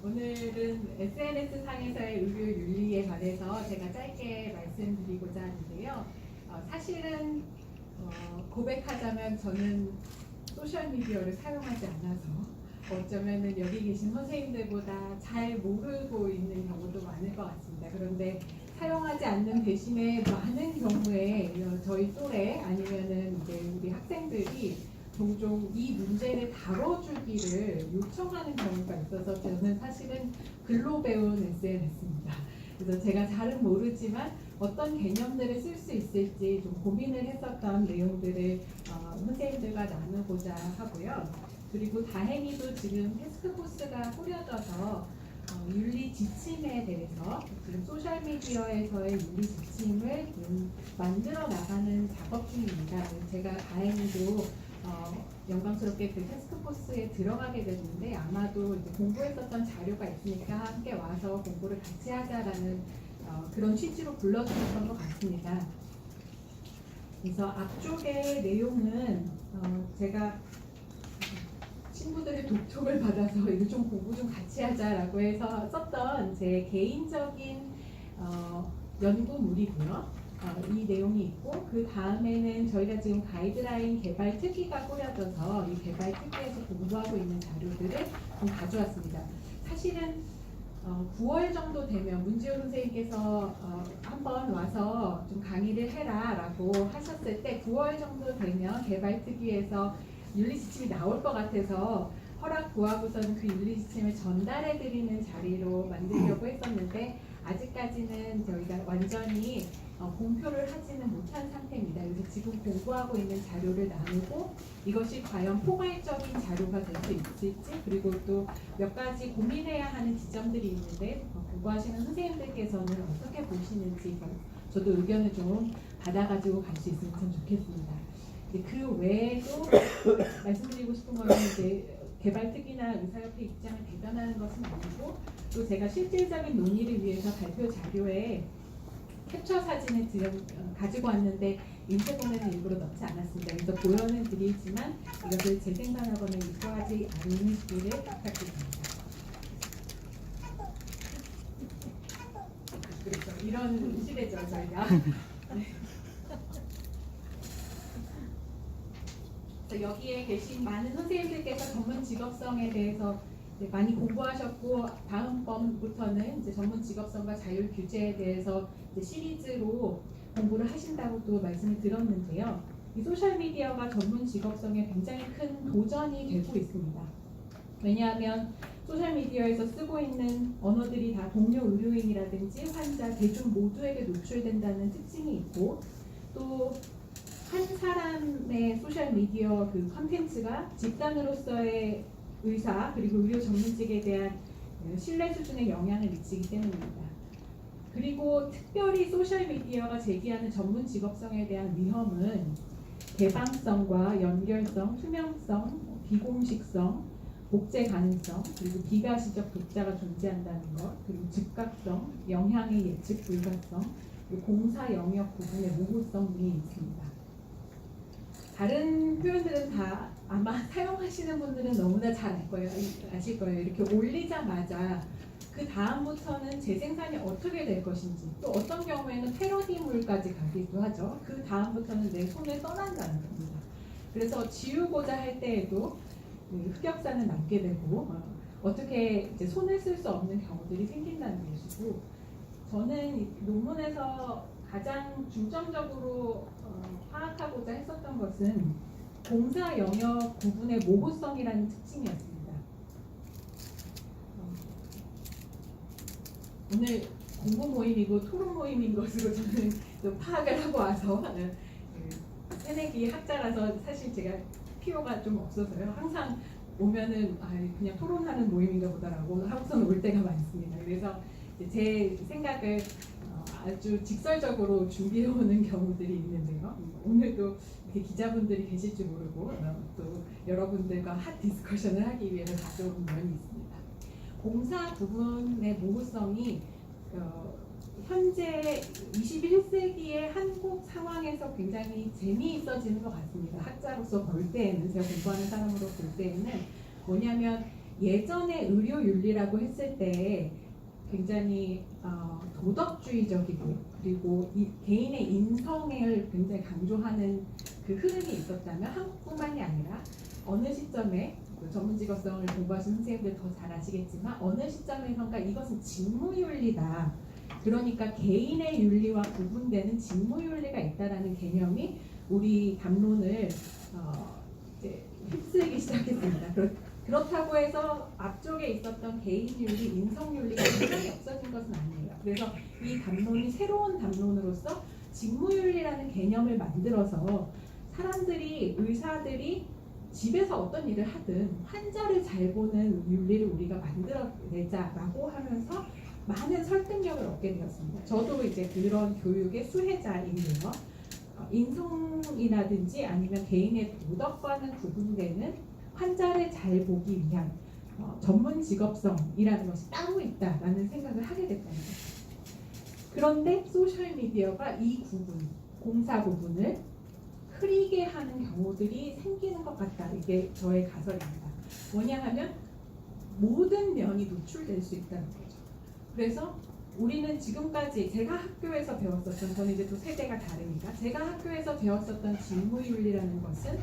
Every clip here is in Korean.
오늘은 SNS 상에서의 의료 윤리에 관해서 제가 짧게 말씀드리고자 하는데요. 사실은 고백하자면 저는 소셜미디어를 사용하지 않아서 어쩌면 여기 계신 선생님들보다 잘 모르고 있는 경우도 많을 것 같습니다. 그런데 사용하지 않는 대신에 많은 경우에 저희 또래 아니면은 이제 우리 학생들이 종종 이 문제를 다뤄주기를 요청하는 경우가 있어서 저는 사실은 글로 배운 SNS입니다. 그래서 제가 잘은 모르지만 어떤 개념들을 쓸 수 있을지 좀 고민을 했었던 내용들을 선생님들과 나누고자 하고요. 그리고 다행히도 지금 태스크포스가 꾸려져서 윤리 지침에 대해서 지금 소셜미디어에서의 윤리 지침을 만들어 나가는 작업 중입니다. 제가 다행히도 영광스럽게 그 태스크포스에 들어가게 됐는데 아마도 이제 공부했었던 자료가 있으니까 함께 와서 공부를 같이 하자라는 그런 취지로 불러주셨던 것 같습니다. 그래서 앞쪽의 내용은 제가 친구들의 독촉을 받아서 이거 좀 공부 좀 같이 하자라고 해서 썼던 제 개인적인 연구물이고요. 이 내용이 있고 그 다음에는 저희가 지금 가이드라인 개발 특위가 꾸려져서 이 개발 특위에서 공부하고 있는 자료들을 좀 가져왔습니다. 사실은 9월 정도 되면 문지호 선생님께서 한번 와서 좀 강의를 해라라고 하셨을 때 9월 정도 되면 개발 특위에서 윤리지침이 나올 것 같아서 허락 구하고서는 그 윤리지침을 전달해드리는 자리로 만들려고 했었는데 아직까지는 저희가 완전히 공표를 하지는 못한 상태입니다. 그래서 지금 공부하고 있는 자료를 나누고 이것이 과연 포괄적인 자료가 될 수 있을지 그리고 또 몇 가지 고민해야 하는 지점들이 있는데 공부하시는 선생님들께서는 어떻게 보시는지 저도 의견을 좀 받아가지고 갈 수 있으면 참 좋겠습니다. 그 외에도 말씀드리고 싶은 거는 이제 개발특위나 의사협회 입장을 대변하는 것은 아니고 또 제가 실질적인 논의를 위해서 발표 자료에 캡처 사진을 가지고 왔는데 인쇄본에는 일부러 넣지 않았습니다. 그래서 보여는 드리지만 이것을 재생산하거나 유포하지 않으시기를 부탁드립니다. 그렇죠. 이런 시대죠 저희가. 여기에 계신 많은 선생님들께서 전문 직업성에 대해서 많이 공부하셨고 다음번부터는 이제 전문 직업성과 자율 규제에 대해서 이제 시리즈로 공부를 하신다고 또 말씀을 들었는데요. 이 소셜 미디어가 전문 직업성에 굉장히 큰 도전이 되고 있습니다. 왜냐하면 소셜 미디어에서 쓰고 있는 언어들이 다 동료 의료인이라든지 환자, 대중 모두에게 노출된다는 특징이 있고 또 한 사람의 소셜미디어 그 컨텐츠가 집단으로서의 의사 그리고 의료 전문직에 대한 신뢰 수준에 영향을 미치기 때문입니다. 그리고 특별히 소셜미디어가 제기하는 전문 직업성에 대한 위험은 개방성과 연결성, 투명성, 비공식성, 복제 가능성, 그리고 비가시적 독자가 존재한다는 것, 그리고 즉각성, 영향의 예측 불가성, 그리고 공사 영역 부분의 모호성 등이 있습니다. 다른 표현들은 다 아마 사용하시는 분들은 너무나 잘 아실 거예요. 이렇게 올리자마자 그 다음부터는 재생산이 어떻게 될 것인지 또 어떤 경우에는 패러디물까지 가기도 하죠. 그 다음부터는 내 손을 떠난다는 겁니다. 그래서 지우고자 할 때에도 흑역사는 남게 되고 어떻게 이제 손을 쓸 수 없는 경우들이 생긴다는 것이고 저는 논문에서 가장 중점적으로 파악하고자 했었던 것은 공사 영역 구분의 모호성이라는 특징이었습니다. 오늘 공부 모임이고 토론 모임인 것으로 저는 좀 파악을 하고 와서 새내기 학자라서 사실 제가 필요가 좀 없어서요. 항상 오면은 그냥 토론하는 모임인가 보다라고 하고선 올 때가 많습니다. 그래서 제 생각을 아주 직설적으로 준비해오는 경우들이 있는데요. 오늘도 이렇게 기자분들이 계실 줄 모르고 또 여러분들과 핫 디스커션을 하기 위해서 가져온 면이 있습니다. 공사 부분의 모호성이 현재 21세기의 한국 상황에서 굉장히 재미있어지는 것 같습니다. 학자로서 볼 때에는, 제가 공부하는 사람으로 볼 때에는 뭐냐면 예전에 의료윤리라고 했을 때 굉장히 도덕주의적이고 그리고 이 개인의 인성을 굉장히 강조하는 그 흐름이 있었다면 한국뿐만이 아니라 어느 시점에 전문 직업성을 공부하신 선생님들 더 잘 아시겠지만 어느 시점에선가 이것은 직무윤리다. 그러니까 개인의 윤리와 구분되는 직무윤리가 있다라는 개념이 우리 담론을 이제 휩쓸기 시작했습니다. 그렇다고 해서 앞쪽에 있었던 개인윤리, 인성윤리가 완전히 없어진 것은 아니에요. 그래서 이 담론이 새로운 담론으로서 직무윤리라는 개념을 만들어서 사람들이, 의사들이 집에서 어떤 일을 하든 환자를 잘 보는 윤리를 우리가 만들어내자라고 하면서 많은 설득력을 얻게 되었습니다. 저도 이제 그런 교육의 수혜자인데요. 인성이라든지 아니면 개인의 도덕과는 구분되는 환자를 잘 보기 위한 전문 직업성이라는 것이 따로 있다라는 생각을 하게 됐다는 거죠. 그런데 소셜미디어가 이 부분, 공사 부분을 흐리게 하는 경우들이 생기는 것 같다. 이게 저의 가설입니다. 뭐냐 하면 모든 면이 노출될 수 있다는 거죠. 그래서 우리는 지금까지 제가 학교에서 배웠었던, 저는 이제 또 세대가 다르니까 제가 학교에서 배웠었던 직무윤리라는 것은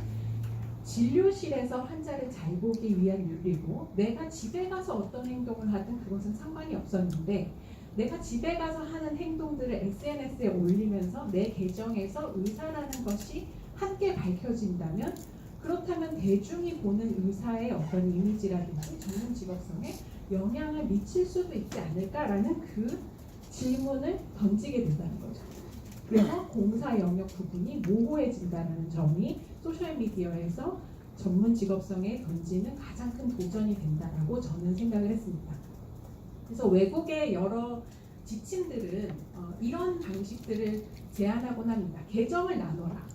진료실에서 환자를 잘 보기 위한 윤리고, 내가 집에 가서 어떤 행동을 하든 그것은 상관이 없었는데, 내가 집에 가서 하는 행동들을 SNS에 올리면서 내 계정에서 의사라는 것이 함께 밝혀진다면, 그렇다면 대중이 보는 의사의 어떤 이미지라든지 전문 직업성에 영향을 미칠 수도 있지 않을까라는 그 질문을 던지게 된다는 거죠. 그래서 공사 영역 부분이 모호해진다는 점이 소셜미디어에서 전문 직업성에 던지는 가장 큰 도전이 된다라고 저는 생각을 했습니다. 그래서 외국의 여러 지침들은 이런 방식들을 제안하곤 합니다. 계정을 나눠라.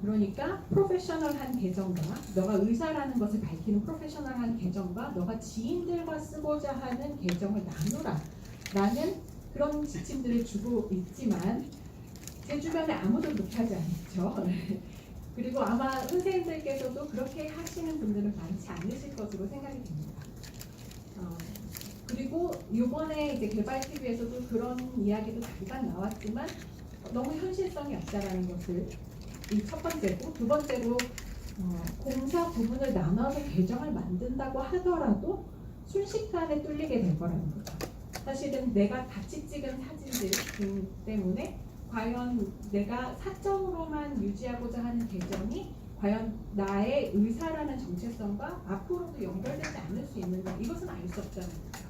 그러니까 프로페셔널한 계정과 너가 의사라는 것을 밝히는 프로페셔널한 계정과 너가 지인들과 쓰고자 하는 계정을 나누라 라는 그런 지침들을 주고 있지만 제 주변에 아무도 그렇게 하지 않죠. 그리고 아마 선생님들께서도 그렇게 하시는 분들은 많지 않으실 것으로 생각이 됩니다. 그리고 이번에 이제 개발TV에서도 그런 이야기도 잠깐 나왔지만 너무 현실성이 없다라는 것을 이 첫 번째고, 두 번째로 공사 부분을 나눠서 계정을 만든다고 하더라도 순식간에 뚫리게 될 거라는 거죠. 사실은 내가 같이 찍은 사진들 때문에 과연 내가 사적으로만 유지하고자 하는 계정이 과연 나의 의사라는 정체성과 앞으로도 연결되지 않을 수 있는가, 이것은 알 수 없다는 거죠.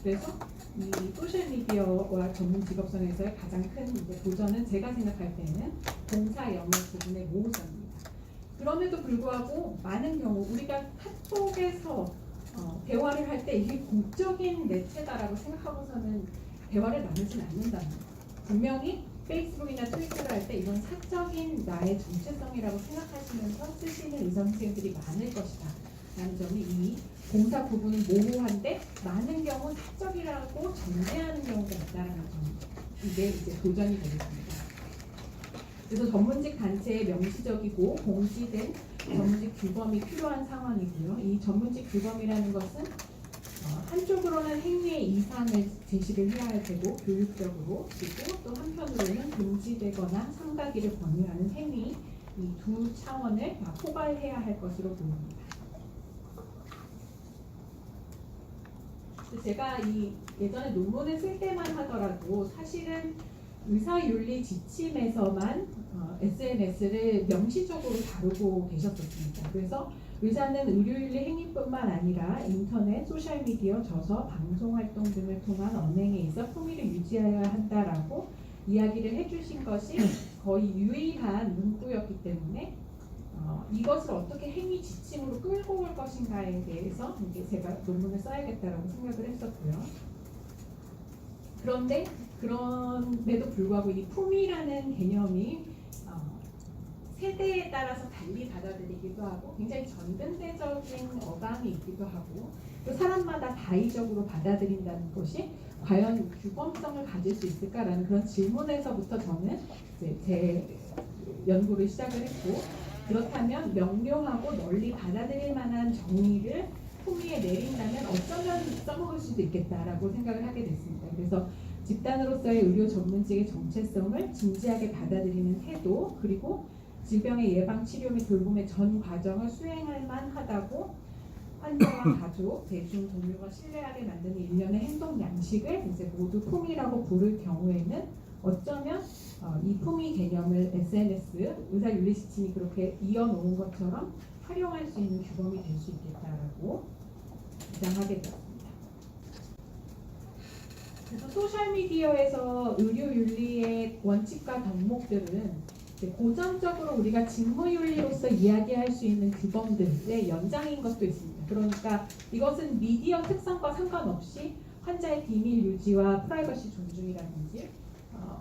그래서 이 소셜미디어와 전문 직업성에서의 가장 큰 도전은 제가 생각할 때는 공사 영역 부분의 모호성입니다. 그럼에도 불구하고 많은 경우 우리가 카톡에서 대화를 할 때 이게 공적인 매체다라고 생각하고서는 대화를 나누진 않는다는 거예요. 분명히 페이스북이나 트위터를 할 때 이건 사적인 나의 정체성이라고 생각하시면서 쓰시는 의사 선생님들이 많을 것이다 라는 점이, 이 공사 부분은 모호한데 많은 경우 사적이라고 전제하는 경우가 있다는 점, 이게 이제 도전이 되겠습니다. 그래서 전문직 단체의 명시적이고 공지된 전문직 규범이 필요한 상황이고요. 이 전문직 규범이라는 것은 한쪽으로는 행위의 이상을 제시를 해야 할 테고 교육적으로, 그리고 또 한편으로는 금지되거나 삼가기를 권유하는 행위, 이 두 차원을 포괄해야 할 것으로 보입니다. 제가 이 예전에 논문을 쓸 때만 하더라도 사실은 의사윤리 지침에서만 SNS를 명시적으로 다루고 계셨었습니다. 그래서 의사는 의료윤리 행위뿐만 아니라 인터넷, 소셜미디어, 저서, 방송활동 등을 통한 언행에 있어 품위를 유지해야 한다라고 이야기를 해주신 것이 거의 유일한 문구였기 때문에 이것을 어떻게 행위 지침으로 끌고 올 것인가에 대해서 이제 제가 논문을 써야겠다라고 생각을 했었고요. 그런데 그럼에도 불구하고 이 품위라는 개념이 세대에 따라서 달리 받아들이기도 하고 굉장히 전근대적인 어감이 있기도 하고, 또 사람마다 다의적으로 받아들인다는 것이 과연 규범성을 가질 수 있을까라는 그런 질문에서부터 저는 이제 제 연구를 시작을 했고, 그렇다면 명료하고 널리 받아들일 만한 정의를 품위에 내린다면 어쩌면 써먹을 수도 있겠다라고 생각을 하게 됐습니다. 그래서 집단으로서의 의료 전문직의 정체성을 진지하게 받아들이는 태도, 그리고 질병의 예방, 치료 및 돌봄의 전 과정을 수행할 만하다고 환자와 가족, 대중, 동료가 신뢰하게 만드는 일련의 행동 양식을 이제 모두 품위라고 부를 경우에는 어쩌면 이 품위 개념을 SNS, 의사윤리 지침이 그렇게 이어놓은 것처럼 활용할 수 있는 규범이 될 수 있겠다라고 주장하게 되었습니다. 그래서 소셜미디어에서 의료윤리의 원칙과 덕목들은 고전적으로 우리가 직무윤리로서 이야기할 수 있는 규범들의 연장인 것도 있습니다. 그러니까 이것은 미디어 특성과 상관없이 환자의 비밀 유지와 프라이버시 존중이라든지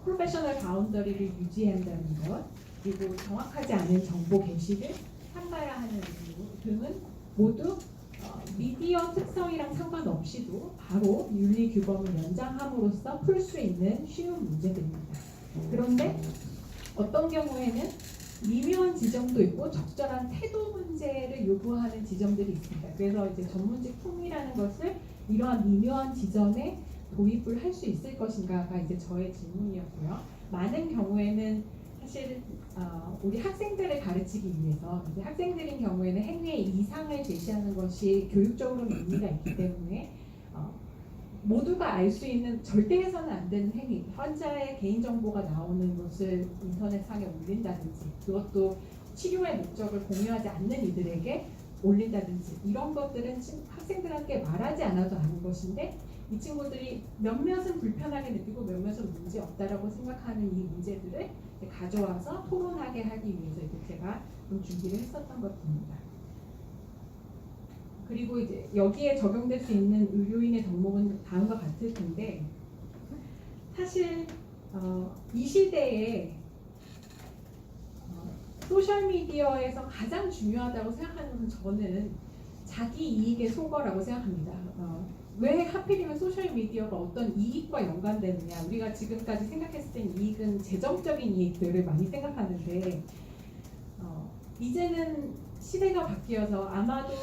프로페셔널 바운더리를 유지한다는 것, 그리고 정확하지 않은 정보 게시를 삼가야 하는 이유 등은 모두 미디어 특성이랑 상관없이도 바로 윤리 규범을 연장함으로써 풀 수 있는 쉬운 문제들입니다. 그런데 어떤 경우에는 미묘한 지점도 있고 적절한 태도 문제를 요구하는 지점들이 있습니다. 그래서 이제 전문직 품위라는 것을 이러한 미묘한 지점에 도입을 할 수 있을 것인가가 이제 저의 질문이었고요. 많은 경우에는 사실 우리 학생들을 가르치기 위해서 이제 학생들인 경우에는 행위의 이상을 제시하는 것이 교육적으로는 의미가 있기 때문에 모두가 알 수 있는 절대 해서는 안 되는 행위, 환자의 개인정보가 나오는 것을 인터넷상에 올린다든지, 그것도 치료의 목적을 공유하지 않는 이들에게 올린다든지, 이런 것들은 학생들한테 말하지 않아도 아는 것인데 이 친구들이 몇몇은 불편하게 느끼고 몇몇은 문제 없다라고 생각하는 이 문제들을 가져와서 토론하게 하기 위해서 이제 제가 좀 준비를 했었던 것입니다. 그리고 이제 여기에 적용될 수 있는 의료인의 덕목은 다음과 같을 텐데, 사실 이 시대에 소셜미디어에서 가장 중요하다고 생각하는 것은 저는 자기 이익의 소거라고 생각합니다. 왜 하필이면 소셜미디어가 어떤 이익과 연관되느냐, 우리가 지금까지 생각했을 땐 이익은 재정적인 이익들을 많이 생각하는데 이제는 시대가 바뀌어서 아마도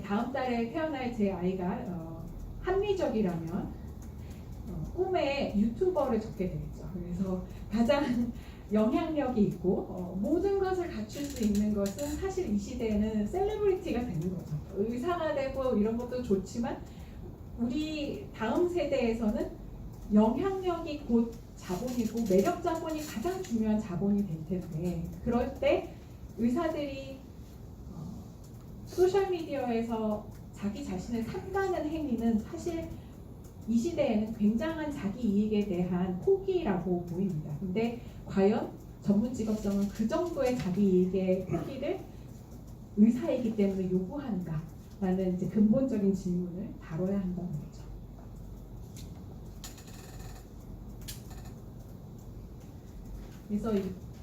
다음 달에 태어날 제 아이가 합리적이라면 꿈에 유튜버를 적게 되겠죠. 그래서 가장 영향력이 있고 모든 것을 갖출 수 있는 것은 사실 이 시대에는 셀레브리티가 되는 거죠. 의사가 되고 이런 것도 좋지만 우리 다음 세대에서는 영향력이 곧 자본이고 매력 자본이 가장 중요한 자본이 될 텐데, 그럴 때 의사들이 소셜미디어에서 자기 자신을 삼가는 행위는 사실 이 시대에는 굉장한 자기 이익에 대한 포기라고 보입니다. 근데 과연 전문 직업성은 그 정도의 자기 이익의 포기를 의사이기 때문에 요구한가? 라는 이제 근본적인 질문을 다뤄야 한다는 거죠. 그래서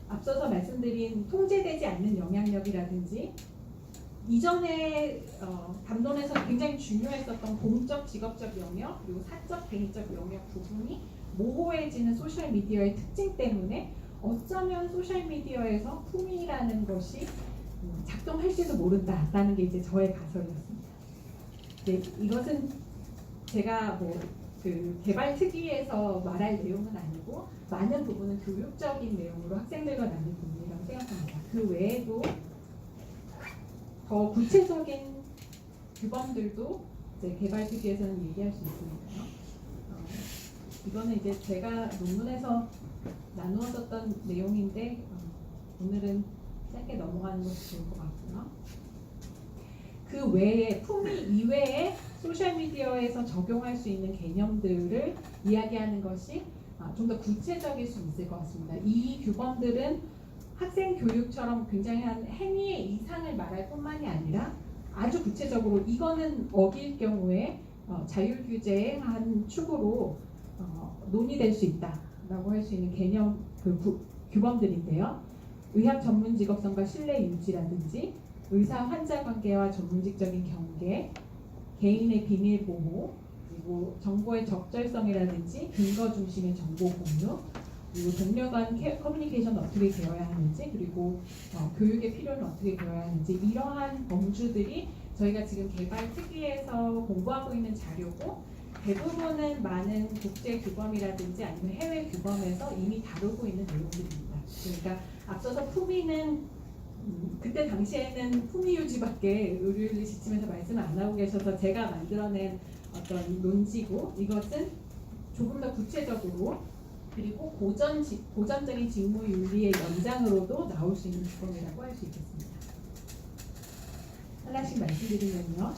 앞서서 말씀드린 통제되지 않는 영향력이라든지 이전에 담론에서 굉장히 중요했었던 공적, 직업적 영역, 그리고 사적, 개인적 영역 부분이 모호해지는 소셜미디어의 특징 때문에 어쩌면 소셜미디어에서 품위라는 것이 작동할지도 모른다라는 게 이제 저의 가설이었습니다. 네, 이것은 제가 그 개발 특위에서 말할 내용은 아니고 많은 부분은 교육적인 내용으로 학생들과 나눌 부분이라고 생각합니다. 그 외에도 더 구체적인 규범들도 이제 개발 특위에서는 얘기할 수 있으니까요. 이거는 이제 제가 논문에서 나누었었던 내용인데 오늘은 짧게 넘어가는 것이 좋을 것 같고요. 그 외에 품위 이외에 소셜미디어에서 적용할 수 있는 개념들을 이야기하는 것이 좀 더 구체적일 수 있을 것 같습니다. 이 규범들은 학생 교육처럼 굉장한 행위의 이상을 말할 뿐만이 아니라 아주 구체적으로 이거는 어길 경우에 자율 규제의 한 축으로 논의될 수 있다라고 할 수 있는 개념 규범들인데요. 의학 전문 직업성과 신뢰 유지라든지 의사 환자 관계와 전문직적인 경계, 개인의 비밀 보호, 그리고 정보의 적절성이라든지 근거 중심의 정보 공유, 그리고 동료 간 커뮤니케이션은 어떻게 되어야 하는지, 그리고 교육의 필요는 어떻게 되어야 하는지, 이러한 범주들이 저희가 지금 개발 특위에서 공부하고 있는 자료고 대부분은 많은 국제 규범이라든지 아니면 해외 규범에서 이미 다루고 있는 내용들입니다. 그러니까 앞서서 품위는 그때 당시에는 품위 유지밖에 의료윤리 지침에서 말씀을 안 하고 계셔서 제가 만들어낸 어떤 논지고 이것은 조금 더 구체적으로 그리고 고전적인 직무 윤리의 연장으로도 나올 수 있는 규범이라고 할 수 있겠습니다. 하나씩 말씀드리면요.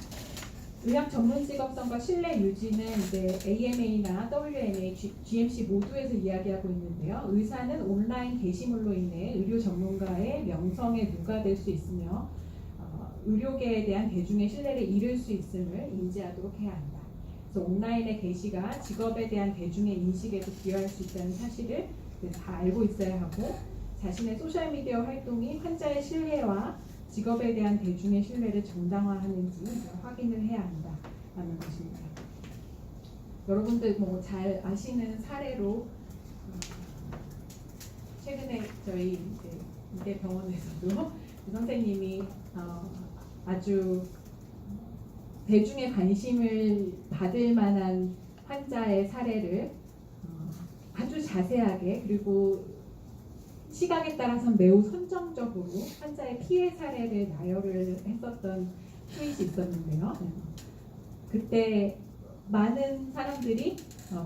의학 전문 직업성과 신뢰 유지는 이제 AMA나 WMA, GMC 모두에서 이야기하고 있는데요. 의사는 온라인 게시물로 인해 의료 전문가의 명성에 누가될 수 있으며 의료계에 대한 대중의 신뢰를 잃을 수 있음을 인지하도록 해야 한다. 그래서 온라인의 게시가 직업에 대한 대중의 인식에도 기여할 수 있다는 사실을 다 알고 있어야 하고 자신의 소셜미디어 활동이 환자의 신뢰와 직업에 대한 대중의 신뢰를 정당화하는지 확인을 해야 한다라는 것입니다. 여러분들 뭐 잘 아시는 사례로 최근에 저희 이대 병원에서도 선생님이 아주 대중의 관심을 받을 만한 환자의 사례를 아주 자세하게 그리고 시각에 따라서 매우 선정적으로 환자의 피해 사례를 나열을 했었던 트윗이 있었는데요. 그때 많은 사람들이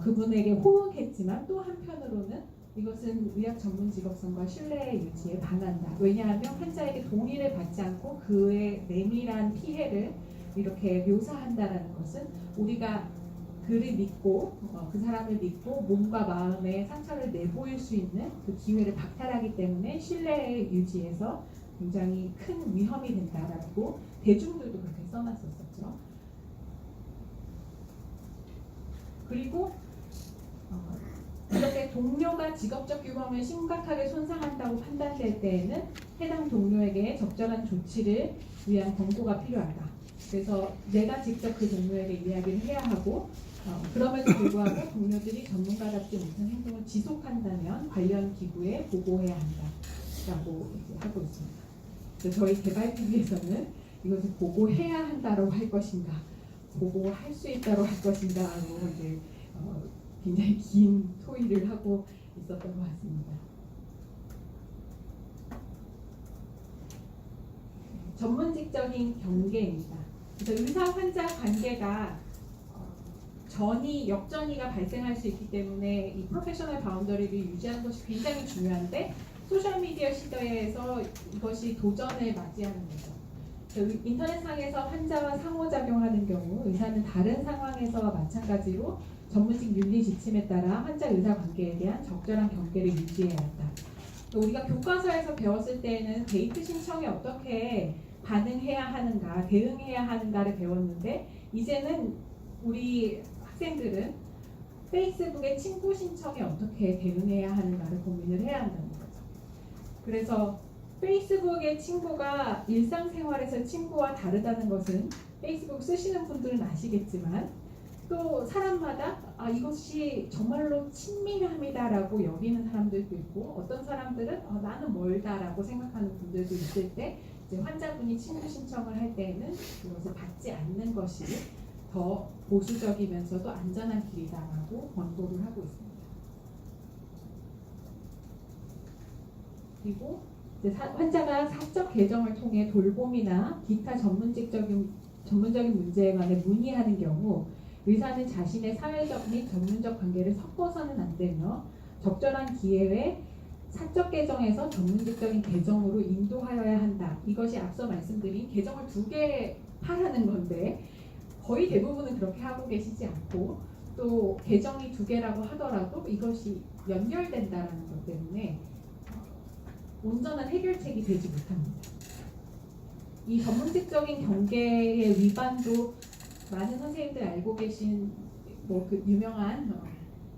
그분에게 호응했지만 또 한편으로는 이것은 의학 전문 직업성과 신뢰 유지에 반한다. 왜냐하면 환자에게 동의를 받지 않고 그의 내밀한 피해를 이렇게 묘사한다라는 것은 우리가 그를 믿고 그 사람을 믿고 몸과 마음에 상처를 내보일 수 있는 그 기회를 박탈하기 때문에 신뢰 유지에서 굉장히 큰 위험이 된다라고 대중들도 그렇게 써놨었죠. 그리고 이렇게 동료가 직업적 규범을 심각하게 손상한다고 판단될 때에는 해당 동료에게 적절한 조치를 위한 권고가 필요하다. 그래서 내가 직접 그 동료에게 이야기를 해야 하고 그럼에도 불구하고 동료들이 전문가답지 못한 행동을 지속한다면 관련 기구에 보고해야 한다라고 하고 있습니다. 그래서 저희 개발팀에서는 이것을 보고해야 한다고 할 것인가, 보고할 수 있다고 할 것인가로 이제 굉장히 긴 토의를 하고 있었던 것 같습니다. 전문직적인 경계입니다. 그래서 의사 환자 관계가 역전이가 발생할 수 있기 때문에 이 프로페셔널 바운더리를 유지하는 것이 굉장히 중요한데 소셜미디어 시대에서 이것이 도전을 맞이하는 거죠. 인터넷상에서 환자와 상호작용하는 경우 의사는 다른 상황에서와 마찬가지로 전문직 윤리 지침에 따라 환자-의사 관계에 대한 적절한 경계를 유지해야 한다. 우리가 교과서에서 배웠을 때는 데이트 신청에 어떻게 반응해야 하는가, 대응해야 하는가를 배웠는데 이제는 우리 학생들은 페이스북에 친구 신청에 어떻게 대응해야 하는가를 고민을 해야 한다는 거죠. 그래서 페이스북의 친구가 일상생활에서 친구와 다르다는 것은 페이스북 쓰시는 분들은 아시겠지만 또 사람마다 이것이 정말로 친밀함이다라고 여기는 사람들도 있고 어떤 사람들은 나는 멀다라고 생각하는 분들도 있을 때 이제 환자분이 친구 신청을 할 때에는 이것을 받지 않는 것이 더 보수적이면서도 안전한 길이다라고 권고를 하고 있습니다. 그리고 이제 환자가 사적 계정을 통해 돌봄이나 기타 전문적인 문제에 관해 문의하는 경우 의사는 자신의 사회적 및 전문적 관계를 섞어서는 안 되며 적절한 기회에 사적 계정에서 전문직적인 계정으로 인도하여야 한다. 이것이 앞서 말씀드린 계정을 2개 하라는 건데 거의 대부분은 그렇게 하고 계시지 않고 또 계정이 2개라고 하더라도 이것이 연결된다는 것 때문에 온전한 해결책이 되지 못합니다. 이 전문직적인 경계의 위반도 많은 선생님들 알고 계신 그 유명한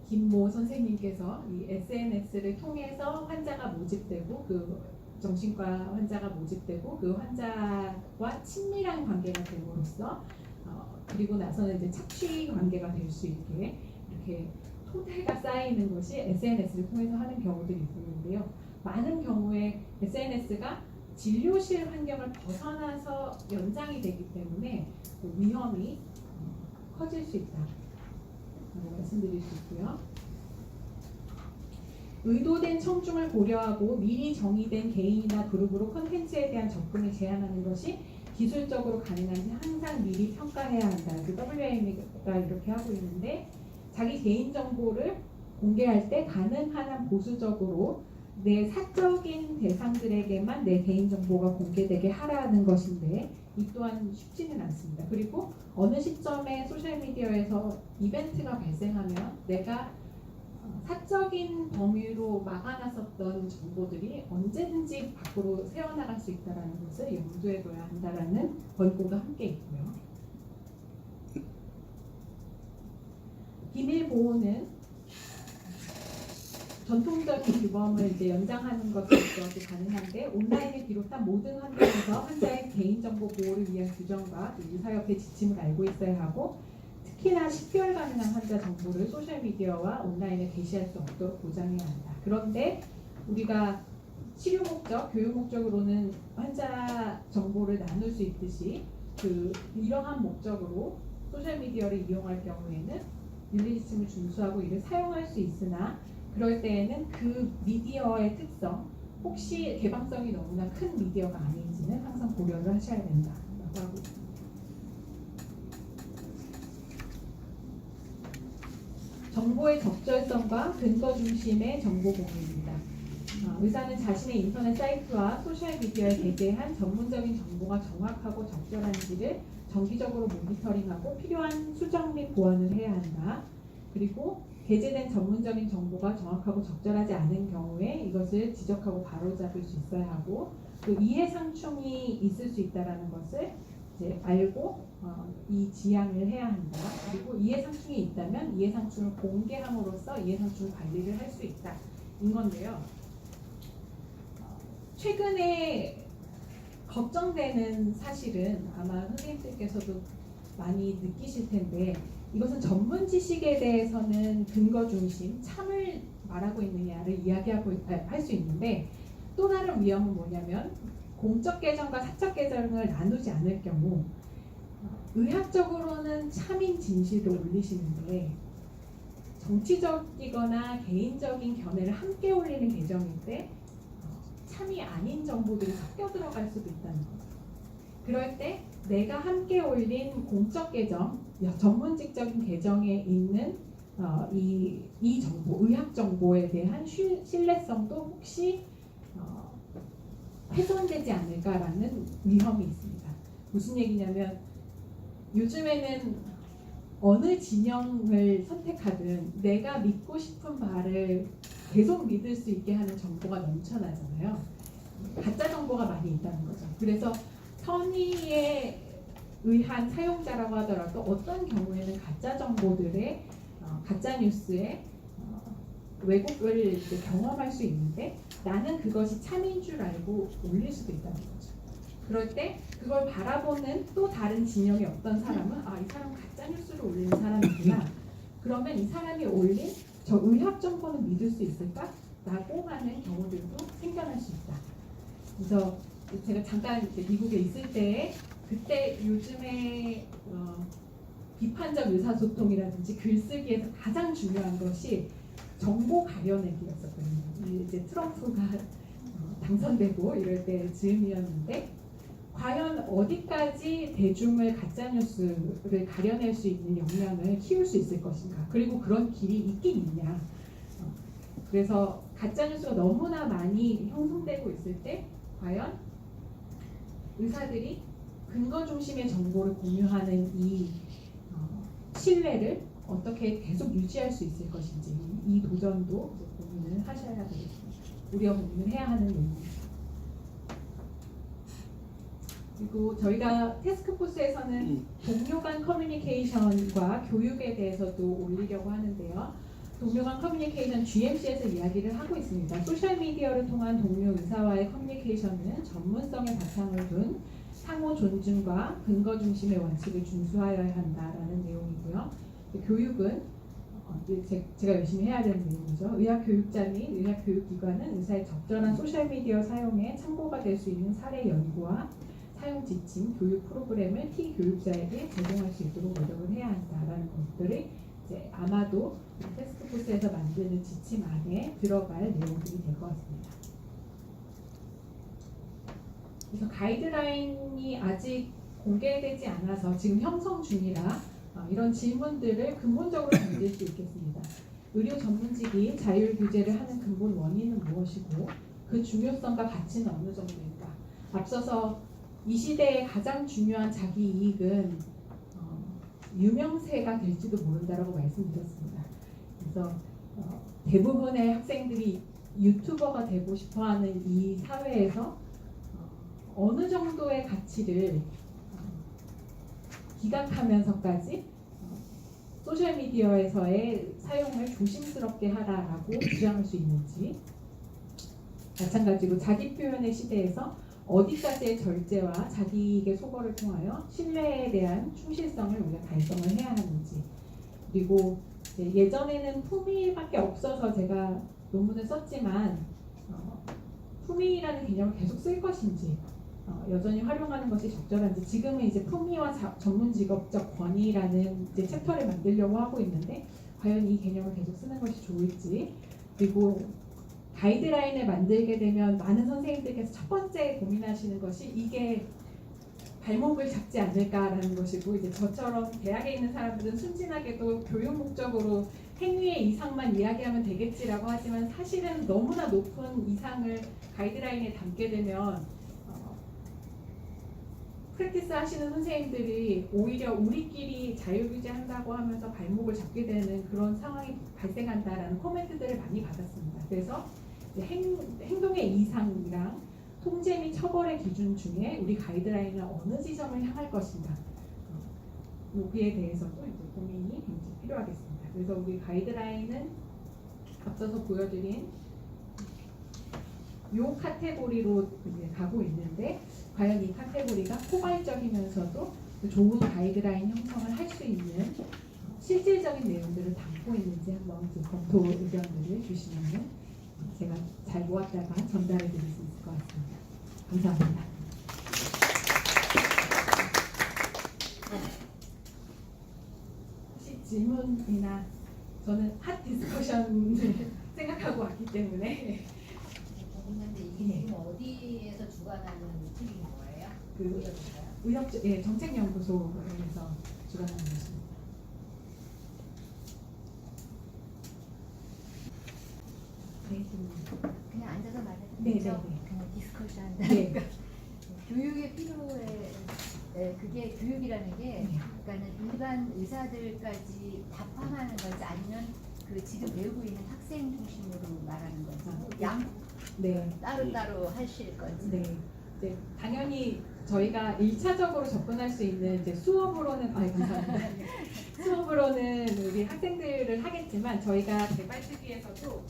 김모 선생님께서 이 SNS를 통해서 환자가 모집되고 그 정신과 환자가 모집되고 그 환자와 친밀한 관계가 됨으로써 그리고 나서는 이제 착취 관계가 될 수 있게 이렇게 토대가 쌓이는 것이 SNS를 통해서 하는 경우들이 있었는데요. 많은 경우에 SNS가 진료실 환경을 벗어나서 연장이 되기 때문에 위험이 커질 수 있다라고 말씀드릴 수 있고요. 의도된 청중을 고려하고 미리 정의된 개인이나 그룹으로 콘텐츠에 대한 접근을 제한하는 것이 기술적으로 가능한지 항상 미리 평가해야 한다. 그 WMA가 이렇게 하고 있는데, 자기 개인정보를 공개할 때 가능한 한 보수적으로 내 사적인 대상들에게만 내 개인정보가 공개되게 하라는 것인데, 이 또한 쉽지는 않습니다. 그리고 어느 시점에 소셜미디어에서 이벤트가 발생하면 내가 사적인 범위로 막아놨었던 정보들이 언제든지 밖으로 새어나갈 수 있다는 것을 염두에 둬야 한다는 권고가 함께 있고요. 비밀 보호는 전통적인 규범을 이제 연장하는 것으로도 가능한데, 온라인을 비롯한 모든 환경에서 환자의 개인정보 보호를 위한 규정과 의사협회 지침을 알고 있어야 하고, 특히나 식별 가능한 환자 정보를 소셜미디어와 온라인에 게시할 수 없도록 보장해야 한다. 그런데 우리가 치료 목적, 교육 목적으로는 환자 정보를 나눌 수 있듯이 이러한 목적으로 소셜미디어를 이용할 경우에는 윤리 지침을 준수하고 이를 사용할 수 있으나, 그럴 때에는 그 미디어의 특성, 혹시 개방성이 너무나 큰 미디어가 아닌지는 항상 고려를 하셔야 된다라고 하고 있습니다. 정보의 적절성과 근거 중심의 정보 공유입니다. 의사는 자신의 인터넷 사이트와 소셜미디어에 게재한 전문적인 정보가 정확하고 적절한지를 정기적으로 모니터링하고 필요한 수정 및 보완을 해야 한다. 그리고 게재된 전문적인 정보가 정확하고 적절하지 않은 경우에 이것을 지적하고 바로잡을 수 있어야 하고, 또 이해상충이 있을 수 있다는 것을 이제 알고 이 지양을 해야 한다. 그리고 이해상충이 있다면 이해상충을 공개함으로써 이해상충 관리를 할 수 있다. 인 건데요. 최근에 걱정되는 사실은 아마 선생님들께서도 많이 느끼실 텐데, 이것은 전문 지식에 대해서는 근거 중심, 참을 말하고 있느냐를 이야기하고 할 수 있는데, 또 다른 위험은 뭐냐면 공적 계정과 사적 계정을 나누지 않을 경우 의학적으로는 참인 진실을 올리시는데 정치적이거나 개인적인 견해를 함께 올리는 계정일 때 참이 아닌 정보들이 섞여 들어갈 수도 있다는 거죠. 그럴 때 내가 함께 올린 공적 계정, 전문직적인 계정에 있는 이 정보, 의학 정보에 대한 신뢰성도 혹시 훼손되지 않을까라는 위험이 있습니다. 무슨 얘기냐면, 요즘에는 어느 진영을 선택하든 내가 믿고 싶은 말을 계속 믿을 수 있게 하는 정보가 넘쳐나잖아요. 가짜 정보가 많이 있다는 거죠. 그래서 선의에 의한 사용자라고 하더라도 어떤 경우에는 가짜 정보들의 가짜 뉴스에 왜곡을 이제 경험할 수 있는데, 나는 그것이 참인 줄 알고 올릴 수도 있다는 거죠. 그럴 때 그걸 바라보는 또 다른 진영의 어떤 사람은 이 사람은 가짜 뉴스를 올리는 사람이구나. 그러면 이 사람이 올린 저 의학 정보는 믿을 수 있을까? 라고 하는 경우들도 생겨날 수 있다. 그래서 제가 잠깐 미국에 있을 때, 그때 요즘에 비판적 의사소통이라든지 글쓰기에서 가장 중요한 것이 정보 가려내기였었거든요. 이제 트럼프가 당선되고 이럴 때 즈음이었는데, 과연 어디까지 대중을 가짜뉴스를 가려낼 수 있는 역량을 키울 수 있을 것인가, 그리고 그런 길이 있긴 있냐. 그래서 가짜뉴스가 너무나 많이 형성되고 있을 때 과연 의사들이 근거 중심의 정보를 공유하는 이 신뢰를 어떻게 계속 유지할 수 있을 것인지, 이 도전도 고민을 하셔야 되겠습니다. 우리가 고민을 해야 하는 내용입니다. 그리고 저희가 태스크포스에서는 동료 간 커뮤니케이션과 교육에 대해서도 올리려고 하는데요. 동료 간 커뮤니케이션 GMC에서 이야기를 하고 있습니다. 소셜미디어를 통한 동료 의사와의 커뮤니케이션은 전문성에 바탕을 둔 상호 존중과 근거 중심의 원칙을 준수하여야 한다라는 내용이고요. 교육은 제가 열심히 해야 되는 내용이죠. 의학교육자 및 의학교육기관은 의사의 적절한 소셜미디어 사용에 참고가 될 수 있는 사례 연구와 사용 지침, 교육 프로그램을 T교육자에게 제공할 수 있도록 노력을 해야 한다라는 것들이 이제 아마도 테스크포스에서 만드는 지침 안에 들어갈 내용들이 될 것 같습니다. 그래서 가이드라인이 아직 공개되지 않아서 지금 형성 중이라 이런 질문들을 근본적으로 던질 수 있겠습니다. 의료 전문직이 자율 규제를 하는 근본 원인은 무엇이고 그 중요성과 가치는 어느 정도일까? 앞서서 이 시대의 가장 중요한 자기 이익은 유명세가 될지도 모른다라고 말씀드렸습니다. 그래서 대부분의 학생들이 유튜버가 되고 싶어하는 이 사회에서 어느 정도의 가치를 기각하면서까지 소셜미디어에서의 사용을 조심스럽게 하라라고 주장할 수 있는지, 마찬가지로 자기 표현의 시대에서 어디까지의 절제와 자기에게 소거를 통하여 신뢰에 대한 충실성을 우리가 달성을 해야 하는지, 그리고 예전에는 품위밖에 없어서 제가 논문을 썼지만 품위라는 개념을 계속 쓸 것인지 여전히 활용하는 것이 적절한지, 지금은 이제 품위와 전문 직업적 권위라는 이제 챕터를 만들려고 하고 있는데 과연 이 개념을 계속 쓰는 것이 좋을지, 그리고 가이드라인을 만들게 되면 많은 선생님들께서 첫 번째 고민하시는 것이 이게 발목을 잡지 않을까라는 것이고, 이제 저처럼 대학에 있는 사람들은 순진하게도 교육 목적으로 행위의 이상만 이야기하면 되겠지라고 하지만 사실은 너무나 높은 이상을 가이드라인에 담게 되면 프랙티스 하시는 선생님들이 오히려 우리끼리 자율규제 한다고 하면서 발목을 잡게 되는 그런 상황이 발생한다라는 코멘트들을 많이 받았습니다. 그래서 행동의 이상이랑 통제 및 처벌의 기준 중에 우리 가이드라인은 어느 지점을 향할 것인가, 여기에 대해서도 이제 고민이 굉장히 필요하겠습니다. 그래서 우리 가이드라인은 앞서서 보여드린 요 카테고리로 이제 가고 있는데, 과연 이 카테고리가 포괄적이면서도 좋은 가이드라인 형성을 할 수 있는 실질적인 내용들을 담고 있는지 한번 검토 의견들을 주시면 제가 잘 모았다가 전달해 드릴 수 있을 것 같습니다. 감사합니다. 혹시 질문이나, 저는 핫 디스커션을 생각하고 왔기 때문에 있는데 이게 지금 어디에서 주관하는 팀인 거예요? 그 정책연구소에서 주관하는 것입니다. 네, 그냥 앉아서 말해도 네, 되죠? 네, 네. 그냥 디스커션 네. 한다니까. 교육의 필요에 그게 교육이라는 게 네. 그러니까는 일반 의사들까지 다 포함하는 건지 아니면 그 지금 배우고 있는 학생 중심으로 말하는 건지 양 네. 따로따로 하실 건지. 네. 이제 당연히 저희가 1차적으로 접근할 수 있는 이제 수업으로는 감사합니다. 수업으로는 우리 학생들을 하겠지만 저희가 개발 특위에서도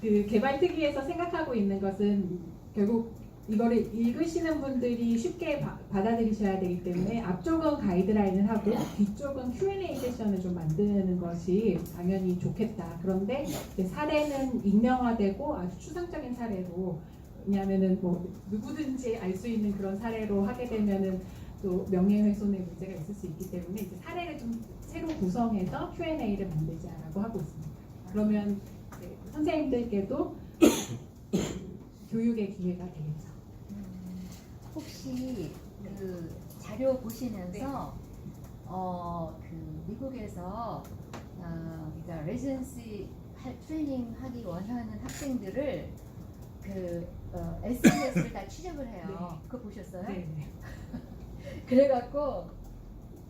그 개발 특위에서 생각하고 있는 것은 결국 이거를 읽으시는 분들이 쉽게 받아들이셔야 되기 때문에 앞쪽은 가이드라인을 하고 뒤쪽은 Q&A 세션을 좀 만드는 것이 당연히 좋겠다. 그런데 이제 사례는 익명화되고 아주 추상적인 사례로, 왜냐하면은 뭐 누구든지 알 수 있는 그런 사례로 하게 되면은 또 명예훼손의 문제가 있을 수 있기 때문에 이제 사례를 좀 새로 구성해서 Q&A를 만들자라고 하고 있습니다. 그러면 선생님들께도 교육의 기회가 되겠죠. 혹시 그 자료 보시면서 그 미국에서 그러니까 레지던시 트레이닝 하기 원하는 학생들을 그 SNS를 다 취재를 해요. 네. 그거 보셨어요? 네. 그래갖고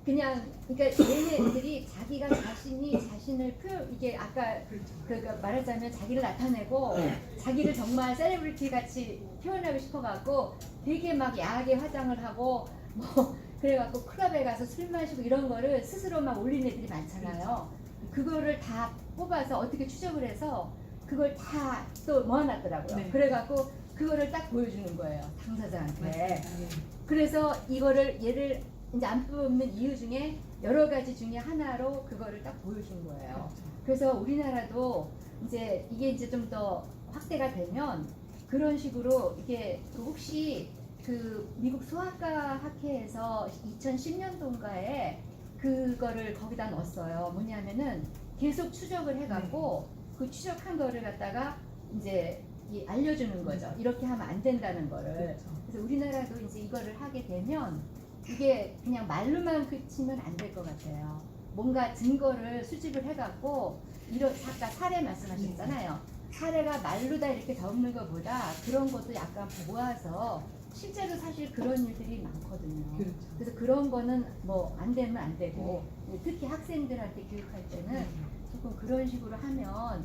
그냥 그러니까 얘네들이 자기가 자신을 이게 아까 그러니까 말하자면 자기를 나타내고 자기를 정말 셀레브리티 같이 표현하고 싶어갖고 되게 막 야하게 화장을 하고 뭐 그래갖고 클럽에 가서 술 마시고 이런 거를 스스로 막 올리는 애들이 많잖아요. 그거를 다 뽑아서 어떻게 추적을 해서 그걸 다 또 모아놨더라고요. 네. 그래갖고 그거를 딱 보여주는 거예요, 당사자한테. 맞습니다. 그래서 이거를 얘를 이제 안 뽑는 이유 중에 여러 가지 중에 하나로 그거를 딱 보여준 거예요. 그래서 우리나라도 이제 이게 이제 좀 더 확대가 되면 그런 식으로 이게 그 혹시 그 미국 소아과 학회에서 2010년도인가에 그거를 거기다 넣었어요. 뭐냐면은 계속 추적을 해갖고 그 추적한 거를 갖다가 이제 알려주는 거죠. 이렇게 하면 안 된다는 거를. 그래서 우리나라도 이제 이거를 하게 되면 이게 그냥 말로만 그치면 안 될 것 같아요. 뭔가 증거를 수집을 해갖고 이런 아까 사례 말씀하셨잖아요. 사례가 말로 다 이렇게 적는 것보다 그런 것도 약간 모아서 실제로 사실 그런 일들이 많거든요. 그렇죠. 그래서 그런 거는 뭐 안 되면 안 되고 특히 학생들한테 교육할 때는 조금 그런 식으로 하면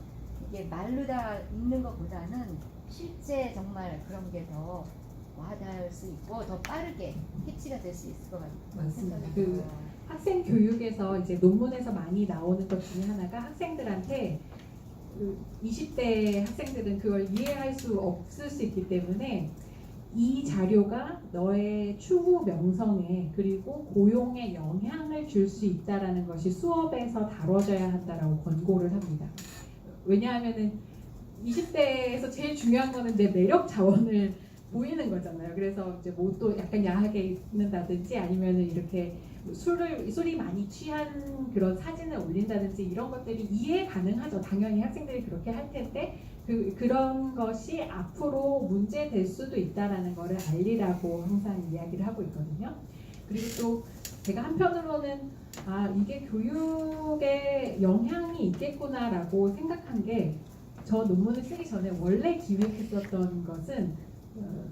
이게 말로 다 읽는 것보다는 실제 정말 그런 게 더 와닿을 수 있고 더 빠르게 캐치가 될 수 있을 것 같아요. 맞습니다. 생각이 그 들어요. 학생 교육에서 이제 논문에서 많이 나오는 것 중에 하나가 학생들한테 그 20대 학생들은 그걸 이해할 수 없을 수 있기 때문에 이 자료가 너의 추후 명성에 그리고 고용에 영향을 줄 수 있다라는 것이 수업에서 다뤄져야 한다라고 권고를 합니다. 왜냐하면은 20대에서 제일 중요한 거는 내 매력 자원을 보이는 거잖아요. 그래서 이제 뭐 또 약간 야하게 입는다든지 아니면은 이렇게 술이 많이 취한 그런 사진을 올린다든지 이런 것들이 이해 가능하죠. 당연히 학생들이 그렇게 할 텐데 그런 것이 앞으로 문제 될 수도 있다라는 거를 알리라고 항상 이야기를 하고 있거든요. 그리고 또 제가 한편으로는 이게 교육에 영향이 있겠구나라고 생각한 게 저 논문을 쓰기 전에 원래 기획했었던 것은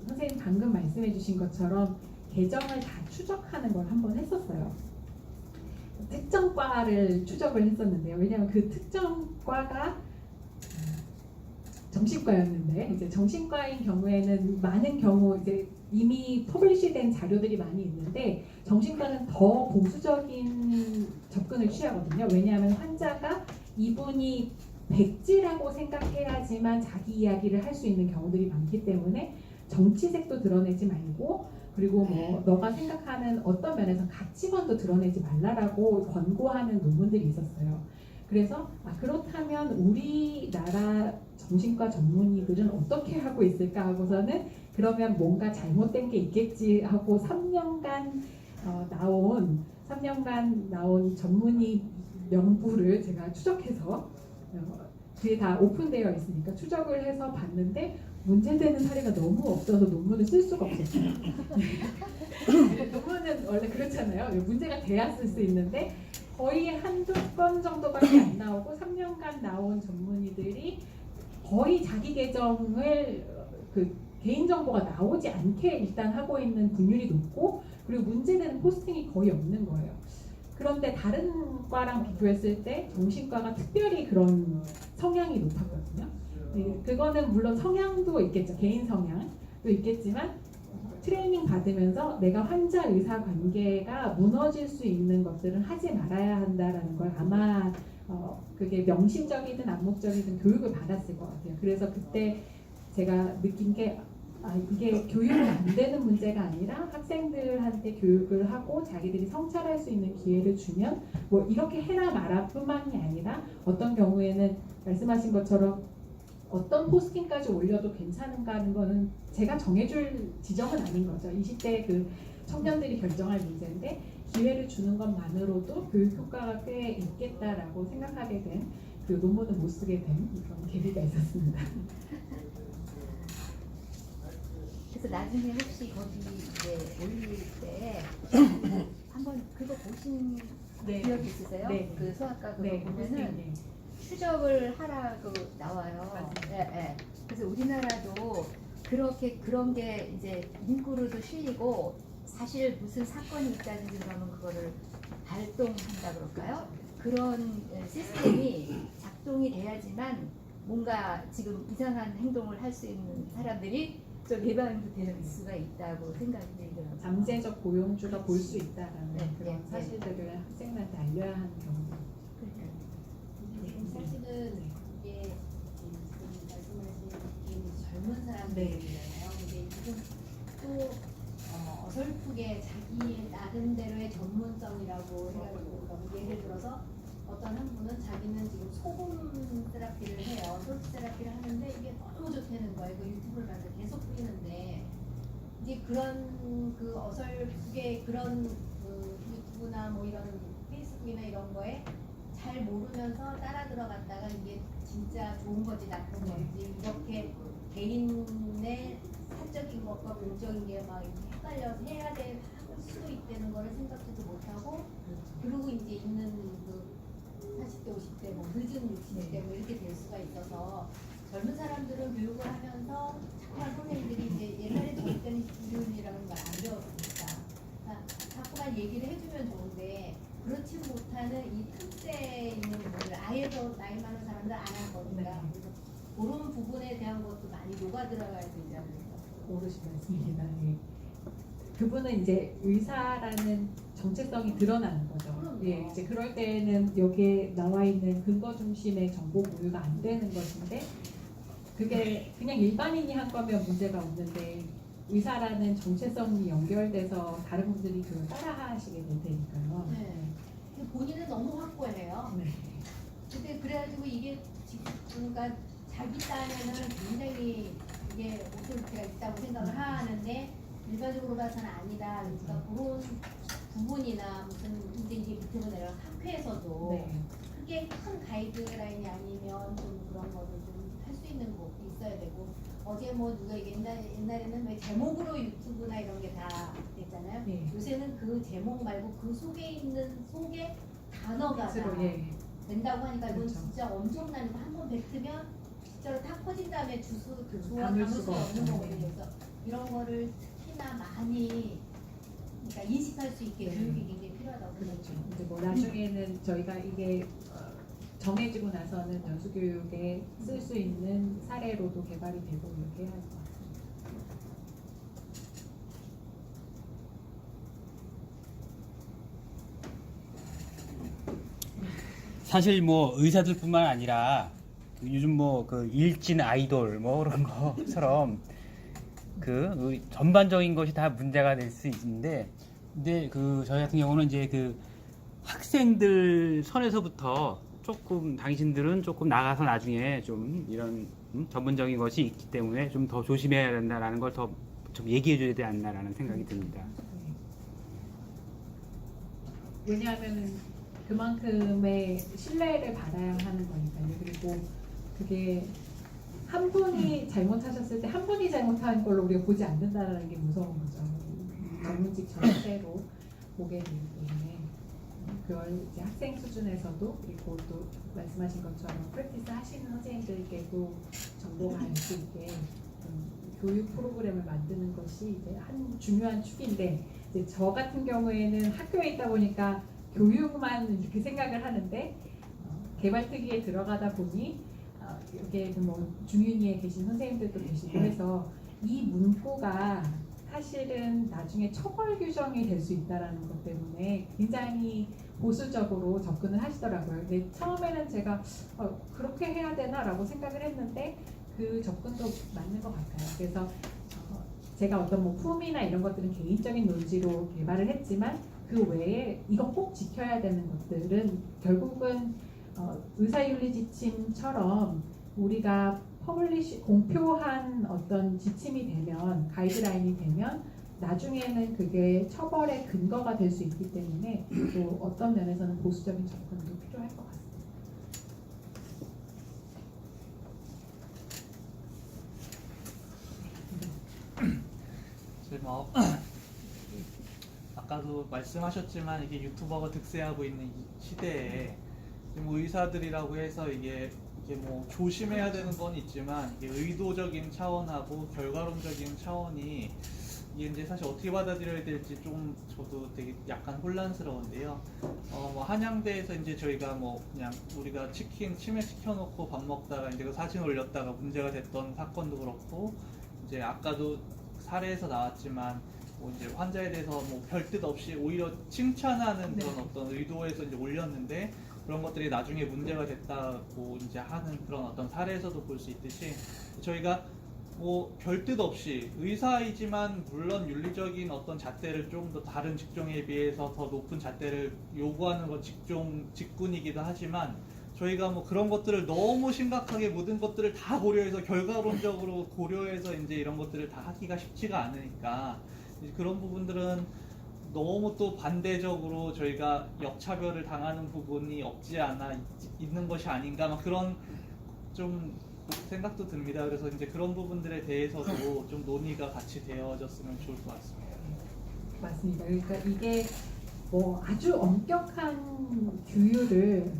선생님 방금 말씀해 주신 것처럼 계정을 다 추적하는 걸 한번 했었어요. 특정 과를 추적을 했었는데요. 왜냐하면 그 특정 과가 정신과였는데 이제 정신과인 경우에는 많은 경우 이제 이미 퍼블리시된 자료들이 많이 있는데 정신과는 더 보수적인 접근을 취하거든요. 왜냐하면 환자가 이분이 백지라고 생각해야지만 자기 이야기를 할 수 있는 경우들이 많기 때문에 정치색도 드러내지 말고 그리고 뭐 너가 생각하는 어떤 면에서 가치관도 드러내지 말라라고 권고하는 논문들이 있었어요. 그래서 그렇다면 우리나라 정신과 전문의들은 어떻게 하고 있을까 하고서는 그러면 뭔가 잘못된 게 있겠지 하고 3년간 나온 전문의 명부를 제가 추적해서 그게 다 오픈되어 있으니까 추적을 해서 봤는데 문제되는 사례가 너무 없어서 논문을 쓸 수가 없었어요. 논문은 원래 그렇잖아요. 문제가 돼야 쓸 수 있는데 거의 한두 건 정도밖에 안 나오고 3년간 나온 전문의들이 거의 자기 계정을 그 개인정보가 나오지 않게 일단 하고 있는 분율이 높고 그리고 문제되는 포스팅이 거의 없는 거예요. 그런데 다른 과랑 비교했을 때 정신과가 특별히 그런 성향이 높았거든요. 그거는 물론 성향도 있겠죠. 개인 성향도 있겠지만 트레이닝 받으면서 내가 환자 의사 관계가 무너질 수 있는 것들은 하지 말아야 한다라는 걸 아마 그게 명심적이든 암묵적이든 교육을 받았을 것 같아요. 그래서 그때 제가 느낀 게 이게 교육이 안 되는 문제가 아니라 학생들한테 교육을 하고 자기들이 성찰할 수 있는 기회를 주면 뭐 이렇게 해라 마라 뿐만이 아니라 어떤 경우에는 말씀하신 것처럼 어떤 포스팅까지 올려도 괜찮은가 하는 거는 제가 정해줄 지점은 아닌 거죠. 20대 그 청년들이 결정할 문제인데 기회를 주는 것만으로도 교육 효과가 꽤 있겠다라고 생각하게 된 그 논문을 못 쓰게 된 그런 계기가 있었습니다. 그래서 나중에 혹시 거기 이제 올릴 때 한번 그거 보신 기억 있으세요? 네. 그 소아과 그거 보면은 보면은 추적을 하라고 나와요. 맞습니다. 예. 그래서 우리나라도 그렇게 그런 게 이제 문구로도 실리고 사실 무슨 사건이 있다든지 그러면 그거를 발동한다 그럴까요? 그런 시스템이 작동이 돼야지만 뭔가 지금 이상한 행동을 할 수 있는 사람들이 좀 예방도 될 수가 있다고 생각이 들더라고요. 잠재적 고용주가 볼 수 있다라는 네, 그런 네, 사실들을 학생들한테 알려야 하는 경우도 사실은 이게 지금 말씀하신 젊은 사람들이잖아요. 근데 지금 또 어설프게 자기 나름대로의 어떤 한 분은 자기는 지금 소금 세라피를 해요. 솔트 세라피를 하는데 이게 너무 좋다는 거예요. 그 유튜브를 봐서 계속 보이는데 이제 그런 그 어설프게 그런 그 유튜브나 뭐 이런 페이스북이나 이런 거에 잘 모르면서 따라 들어갔다가 이게 진짜 좋은 건지 나쁜 건지 이렇게 개인의 사적인 것과 공적인 게 막 이렇게 헷갈려서 해야 될 수도 있다는 거를 생각지도 못하고 그리고 이제 있는 그 40대 50대 뭐 늦은 60대 뭐 이렇게 될 수가 있어서 젊은 사람들은 교육을 하면서 착한 선생님들이 이제 옛날에 저희 때는 기준이라는 걸 안 배웠으니까 자꾸만 얘기를 해주면 좋은데 그렇지 못하는 이 틈새 있는 부분을 아예 더 나이 많은 사람들 안 할 거니까 그래서 그런 부분에 대한 것도 많이 녹아 들어가야 되지 않을까. 오르신 말씀입니다. 예. 그분은 이제 의사라는 정체성이 드러나는 거죠. 그럼요. 예, 이제 그럴 때는 여기에 나와 있는 근거 중심의 정보 공유가 안 되는 것인데 그게 그냥 일반인이 한 거면 문제가 없는데 의사라는 정체성이 연결돼서 다른 분들이 그걸 따라하시게 될 테니까요. 네. 근데 본인은 너무 확고해요. 네. 근데 그래가지고 이게 지금 그러니까 자기 딴에는 굉장히 이게 오토리티가 있다고 생각을 하는데 일반적으로 봐서는 아니다. 그러니까 그런 부분이나 무슨 이제 밑으로 내려가 학회에서도 네. 크게 큰 가이드라인이 아니면 좀 그런 거를 좀 할 수 있는 것도 있어야 되고 어제 뭐 누가 옛날에는 왜 제목으로 유튜브나 이런 게 다 됐잖아요. 네. 요새는 그 제목 말고 그 속에 있는 속에 단어가 스스로, 다 예. 된다고 하니까 이건 그렇죠. 진짜 엄청난 거 한 번 뱉으면 진짜로 탁 퍼진 다음에 주워 담을 담을 수가 수가 없는 없죠. 거거든요. 그래서 이런 거를 특히나 많이 그러니까 인식할 수 있게 네. 교육이 굉장히 필요하다고 그렇죠. 생각해요. 이제 뭐 나중에는 저희가 이게 정해지고 나서는 연수교육에 쓸 수 있는 사례로도 개발이 되고 이렇게 해야 할 것 같습니다. 사실 뭐 의사들뿐만 아니라 그 요즘 뭐 그 일진 아이돌 뭐 그런 것처럼 그 전반적인 것이 다 문제가 될 수 있는데, 근데 그 저희 같은 경우는 이제 그 학생들 선에서부터 조금 당신들은 조금 나가서 나중에 좀 이런 전문적인 것이 있기 때문에 좀 더 조심해야 된다라는 걸 더 좀 얘기해 줘야 되지 않나라는 생각이 듭니다. 왜냐하면 그만큼의 신뢰를 받아야 하는 거니까요. 그리고 그게 한 분이 잘못하셨을 때 한 분이 잘못한 걸로 우리가 보지 않는다는 게 무서운 거죠. 전문직 전체로 보게 되기 때문에 그걸 이제 학생 수준에서도 그리고 또 말씀하신 것처럼 프랙티스 하시는 선생님들께도 정보가 알 수 있게 교육 프로그램을 만드는 것이 이제 한 중요한 축인데 이제 저 같은 경우에는 학교에 있다 보니까 교육만 이렇게 생각을 하는데 개발 특위에 들어가다 보니 여기에 뭐 중윤위에 계신 선생님들도 계시고 해서 이 문구가 사실은 나중에 처벌 규정이 될 수 있다라는 것 때문에 굉장히 보수적으로 접근을 하시더라고요. 근데 처음에는 제가 그렇게 해야 되나라고 생각을 했는데 그 접근도 맞는 것 같아요. 그래서 제가 어떤 뭐 품이나 이런 것들은 개인적인 논지로 개발을 했지만 그 외에 이거 꼭 지켜야 되는 것들은 결국은 의사윤리 지침처럼 우리가 공표한 어떤 지침이 되면 가이드라인이 되면 나중에는 그게 처벌의 근거가 될 수 있기 때문에 또 어떤 면에서는 보수적인 접근도 필요할 것 같습니다. 뭐 아까도 말씀하셨지만 이게 유튜버가 득세하고 있는 이 시대에 뭐 의사들이라고 해서 이게 뭐 조심해야 되는 건 있지만 이게 의도적인 차원하고 결과론적인 차원이 이게 이제 사실 어떻게 받아들여야 될지 좀 저도 되게 약간 혼란스러운데요. 뭐 한양대에서 이제 저희가 뭐 그냥 우리가 치킨 치맥 시켜놓고 밥 먹다가 이제 그 사진 올렸다가 문제가 됐던 사건도 그렇고 이제 아까도 사례에서 나왔지만 뭐 이제 환자에 대해서 뭐 별 뜻 없이 오히려 칭찬하는 그런 어떤 의도에서 이제 올렸는데 그런 것들이 나중에 문제가 됐다고 이제 하는 그런 어떤 사례에서도 볼 수 있듯이 저희가 뭐 별뜻 없이 의사이지만 물론 윤리적인 어떤 잣대를 좀 더 다른 직종에 비해서 더 높은 잣대를 요구하는 건 직군이기도 하지만 저희가 뭐 그런 것들을 너무 심각하게 모든 것들을 다 고려해서 결과론적으로 고려해서 이제 이런 것들을 다 하기가 쉽지가 않으니까 이제 그런 부분들은 너무 또 반대적으로 저희가 역차별을 당하는 부분이 없지 않아 있는 것이 아닌가 막 그런 좀 생각도 듭니다. 그래서 이제 그런 부분들에 대해서도 좀 논의가 같이 되어졌으면 좋을 것 같습니다. 맞습니다. 그러니까 이게 뭐 아주 엄격한 규율을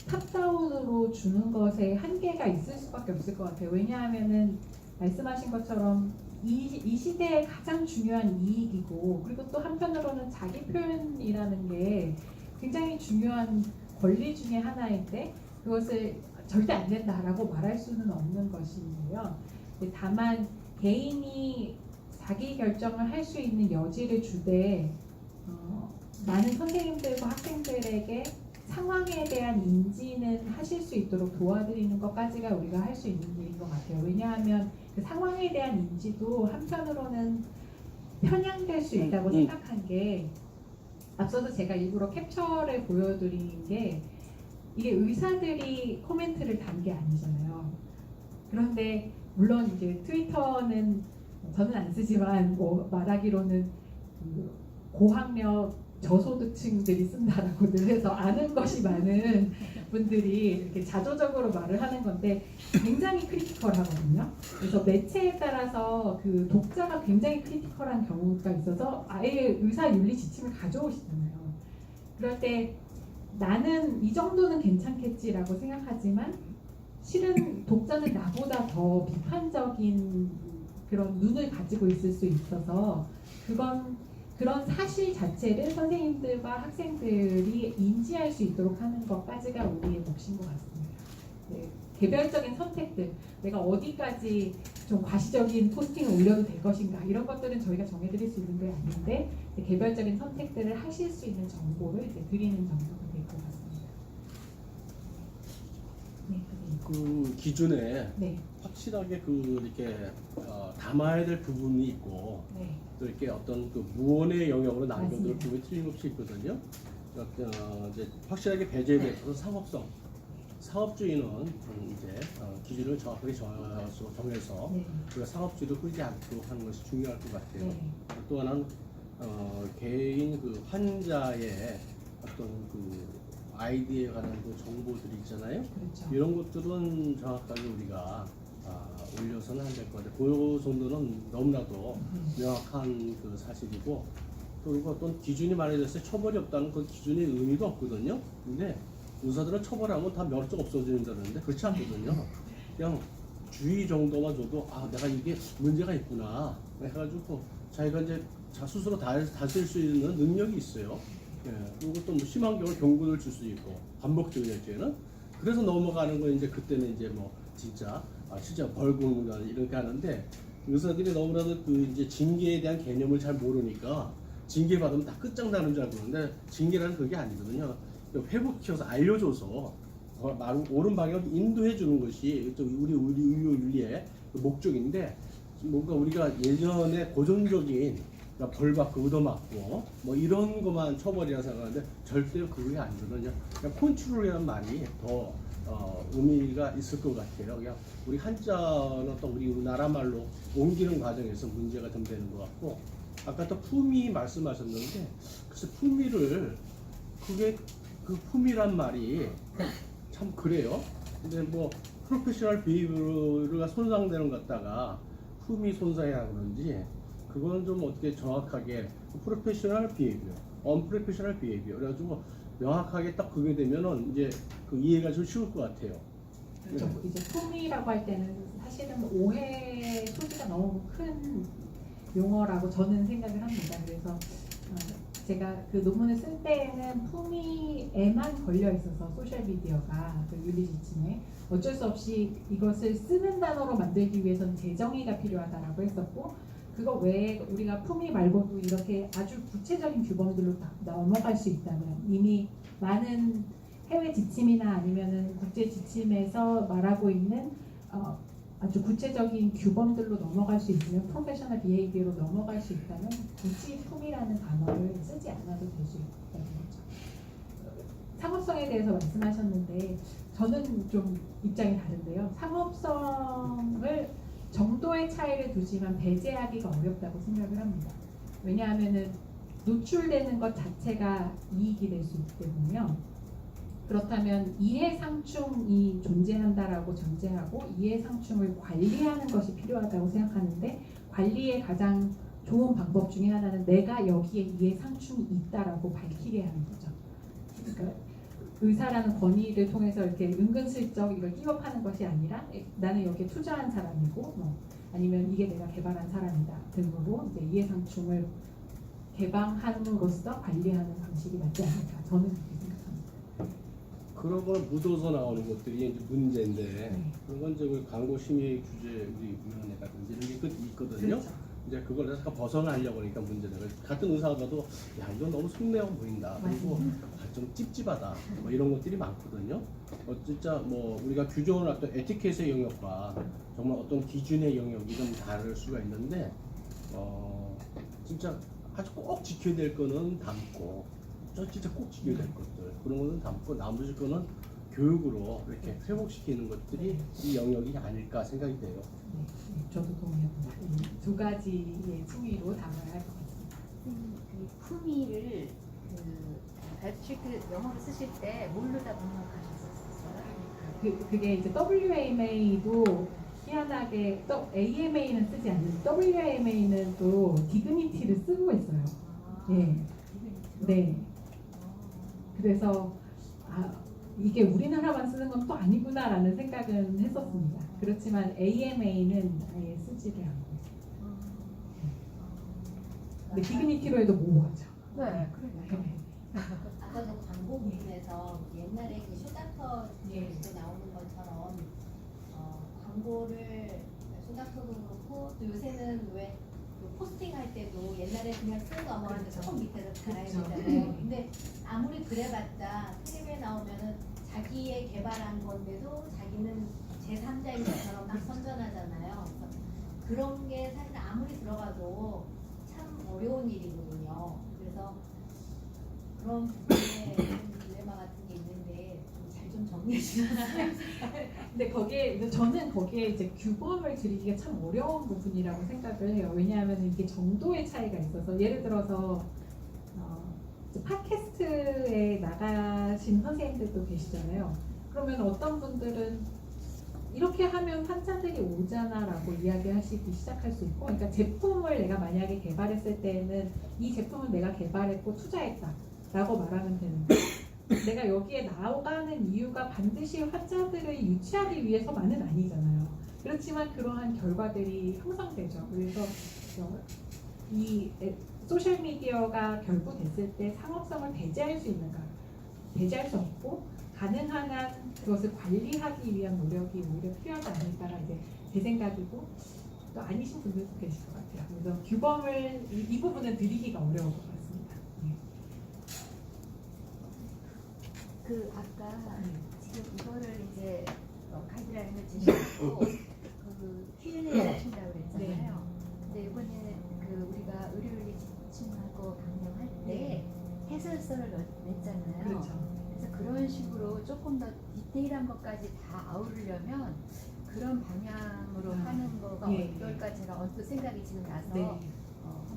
탑다운으로 주는 것에 한계가 있을 수밖에 없을 것 같아요. 왜냐하면은 말씀하신 것처럼 이 시대의 가장 중요한 이익이고 그리고 또 한편으로는 자기 표현이라는 게 굉장히 중요한 권리 중에 하나인데 그것을 절대 안 된다라고 말할 수는 없는 것이고요. 다만 개인이 자기 결정을 할 수 있는 여지를 주되 많은 선생님들과 학생들에게 상황에 대한 인지는 하실 수 있도록 도와드리는 것까지가 우리가 할 수 있는 일인 것 같아요. 왜냐하면 그 상황에 대한 인지도 한편으로는 편향될 수 있다고 생각한 게 앞서서 제가 일부러 캡처를 보여드린 게 이게 의사들이 코멘트를 단 게 아니잖아요. 그런데 물론 이제 트위터는 저는 안 쓰지만 뭐 말하기로는 그 고학력 저소득층들이 쓴다라고들 해서 아는 것이 많은 분들이 이렇게 자조적으로 말을 하는 건데 굉장히 크리티컬하거든요. 그래서 매체에 따라서 그 독자가 굉장히 크리티컬한 경우가 있어서 아예 의사 윤리 지침을 가져오시잖아요. 그럴 때 나는 이 정도는 괜찮겠지라고 생각하지만 실은 독자는 나보다 더 비판적인 그런 눈을 가지고 있을 수 있어서 그런 사실 자체를 선생님들과 학생들이 인지할 수 있도록 하는 것까지가 우리의 몫인 것 같습니다. 네, 개별적인 선택들, 내가 어디까지 좀 과시적인 포스팅을 올려도 될 것인가 이런 것들은 저희가 정해드릴 수 있는 게 아닌데 개별적인 선택들을 하실 수 있는 정보를 이제 드리는 정도가 될 것 같습니다. 네, 선생님. 그 기준에 네, 확실하게 그 이렇게 담아야 될 부분이 있고 네, 또 이렇게 어떤 그 무언의 영역으로 남겨둘 맞습니다. 부분이 틀림없이 있거든요. 이제 확실하게 배제에 있어서 상업성, 사업주의는 이제 기준을 정확하게 정해서 네, 우리가 상업주의를 끌지 않도록 하는 것이 중요할 것 같아요. 네, 또 하나는 개인 그 환자의 어떤 그 아이디에 관한 그 정보들이 있잖아요. 그렇죠. 이런 것들은 정확하게 우리가 올려서는 안 될 것 같아요. 그 정도는 너무나도 명확한 그 사실이고 또 그리고 어떤 기준이 마련됐을 때 처벌이 없다는 그 기준의 의미가 없거든요. 근데 의사들은 처벌하면 다 면허증 없어진다는데 그렇지 않거든요. 그냥 주의 정도만 줘도 아 내가 이게 문제가 있구나 해가지고 자기가 이제 스스로 다스릴 수 있는 능력이 있어요. 예, 그리고 또 뭐 심한 경우 경고를 줄 수 있고 반복적인 경우에는 그래서 넘어가는 거 이제 그때는 이제 뭐 진짜 벌금 이렇게 하는데 의사들이 너무나도 그 이제 징계에 대한 개념을 잘 모르니까 징계 받으면 다 끝장나는 줄 알고 그러는데 징계라는 그게 아니거든요. 회복시켜서 알려줘서 옳은 방향으로 인도해 주는 것이 우리 의료 윤리의 목적인데 뭔가 우리가 예전에 고전적인 그러니까 벌 받고 얻어맞고 뭐 이런 것만 처벌이라 생각하는데 절대 그게 아니거든요. 그러니까 컨트롤이라는 말이 더 의미가 있을 것 같아요. 그냥 우리 한자는 어떤 우리 나라 말로 옮기는 과정에서 문제가 좀 되는 것 같고 아까 또 품위 말씀하셨는데 그래서 품위를 그게 그 품위란 말이 참 그래요. 근데 뭐 프로페셔널 비헤이비어가 손상되는 것 같다가 품위 손상이라고 그런지 그건 좀 어떻게 정확하게 프로페셔널 비헤이비어, 언프로페셔널 비헤이비어 그래가지고 명확하게 딱 그게 되면은 이제 그 이해가 좀 쉬울 것 같아요. 그렇죠. 이제 품위라고 할 때는 사실은 오해 소지가 너무 큰 용어라고 저는 생각을 합니다. 그래서 제가 그 논문을 쓸 때에는 품위에만 걸려 있어서 소셜 미디어가 그 윤리 지침에 어쩔 수 없이 이것을 쓰는 단어로 만들기 위해서는 재정의가 필요하다라고 했었고 그거 외에 우리가 품위 말고도 이렇게 아주 구체적인 규범들로 넘어갈 수 있다면 이미 많은 해외 지침이나 아니면은 국제 지침에서 말하고 있는 아주 구체적인 규범들로 넘어갈 수 있으면 프로페셔널 비헤이비어로 넘어갈 수 있다면 굳이 품이라는 단어를 쓰지 않아도 될 수 있다는 거죠. 상업성에 대해서 말씀하셨는데 저는 좀 입장이 다른데요. 상업성을 정도의 차이를 두지만 배제하기가 어렵다고 생각을 합니다. 왜냐하면은 노출되는 것 자체가 이익이 될 수 있기 때문에요. 그렇다면 이해상충이 존재한다라고 전제하고 이해상충을 관리하는 것이 필요하다고 생각하는데 관리의 가장 좋은 방법 중에 하나는 내가 여기에 이해상충이 있다라고 밝히게 하는 거죠. 그러니까 의사라는 권위를 통해서 이렇게 은근슬쩍 이걸 끼워 파는 것이 아니라 나는 여기에 투자한 사람이고 뭐 아니면 이게 내가 개발한 사람이다 등으로 이제 이해상충을 개방함으로써 관리하는 방식이 맞지 않을까 저는 그렇게 생각합니다. 그런 걸 묻어서 나오는 것들이 이제 문제인데 네. 그런 건 이제 우리 광고 심의 규제 우리 위원회라든지 이런 게 있거든요. 그렇죠. 이제 그걸 약간 벗어나려고 하니까 문제다. 같은 의사가 봐도 야 이건 너무 속내어 보인다. 그리고 좀 찝찝하다. 뭐 이런 것들이 많거든요. 진짜 뭐 우리가 규정을 어떤 에티켓의 영역과 정말 어떤 기준의 영역이 좀 다를 수가 있는데 진짜 아주 꼭 지켜야 될 거는 담고 진짜 꼭 지켜야 될 것들 그런 거는 담고 나머지 거는 교육으로 이렇게 회복시키는 것들이 이 영역이 아닐까 생각이 돼요. 네, 저도 동의합니다. 이 두 가지의 층위로 담아야 할 것 같습니다. 그 품위를 애초에 영어로 쓰실 때 뭘로다 번역하셨었어요? 그게 이제 WMA도 희한하게 또 AMA는 쓰지 않는데 WMA는 또 디그니티를 쓰고 있어요. 예. 네. 그래서 이게 우리나라만 쓰는 건 또 아니구나라는 생각은 했었습니다. 그렇지만 AMA는 아예 쓰지를 않고 있어요. 근데 디그니티로 해도 모호하죠. 네, 그러네요. 아까 그 광고 부분에서 옛날에 그 쇼닥터 때 나오는 것처럼 광고를 쇼닥터도 그렇고 또 요새는 왜 그 포스팅할 때도 옛날에 그냥 쓴 거 넘어가는데 조금 밑에서 달아야 되잖아요. 근데 아무리 그래봤자 TV에 나오면은 자기의 개발한 건데도 자기는 제3자인 것처럼 막 선전하잖아요. 그래서 그런 게 사실 아무리 들어가도 참 어려운 일이거든요. 그래서 그런 부분에 좀 딜레마 같은 게 있는데 잘 좀 정리해 주세요. 근데 저는 거기에 이제 규범을 들이기가 참 어려운 부분이라고 생각을 해요. 왜냐하면 이게 정도의 차이가 있어서 예를 들어서 이제 팟캐스트에 나가신 선생님들도 계시잖아요. 그러면 어떤 분들은 이렇게 하면 환자들이 오잖아라고 이야기하시기 시작할 수 있고, 그러니까 제품을 내가 만약에 개발했을 때에는 이 제품은 내가 개발했고 투자했다라고 말하면 되는데. 내가 여기에 나가는 이유가 반드시 환자들을 유치하기 위해서만은 아니잖아요. 그렇지만 그러한 결과들이 형성되죠. 그래서 이 소셜미디어가 결부됐을 때 상업성을 배제할 수 있는가? 배제할 수 없고 가능한 한 그것을 관리하기 위한 노력이 오히려 필요하지 않을까가 이제 제 생각이고 또 아니신 분들도 계실 것 같아요. 그래서 규범을 이 부분은 드리기가 어려운 것 같습니다. 그 아까 지금 이거를 이제 가이드라인을 제시하고 그 Q&A 하신다고 그랬잖아요. 근데 이번에 그 우리가 의료윤리 지침하고 강령할 때 해설서를 냈잖아요. 그렇죠. 그래서 그런 식으로 조금 더 디테일한 것까지 다 아우르려면 그런 방향으로 하는 거가 어떨까 제가 언뜻 생각이 지금 나서 네.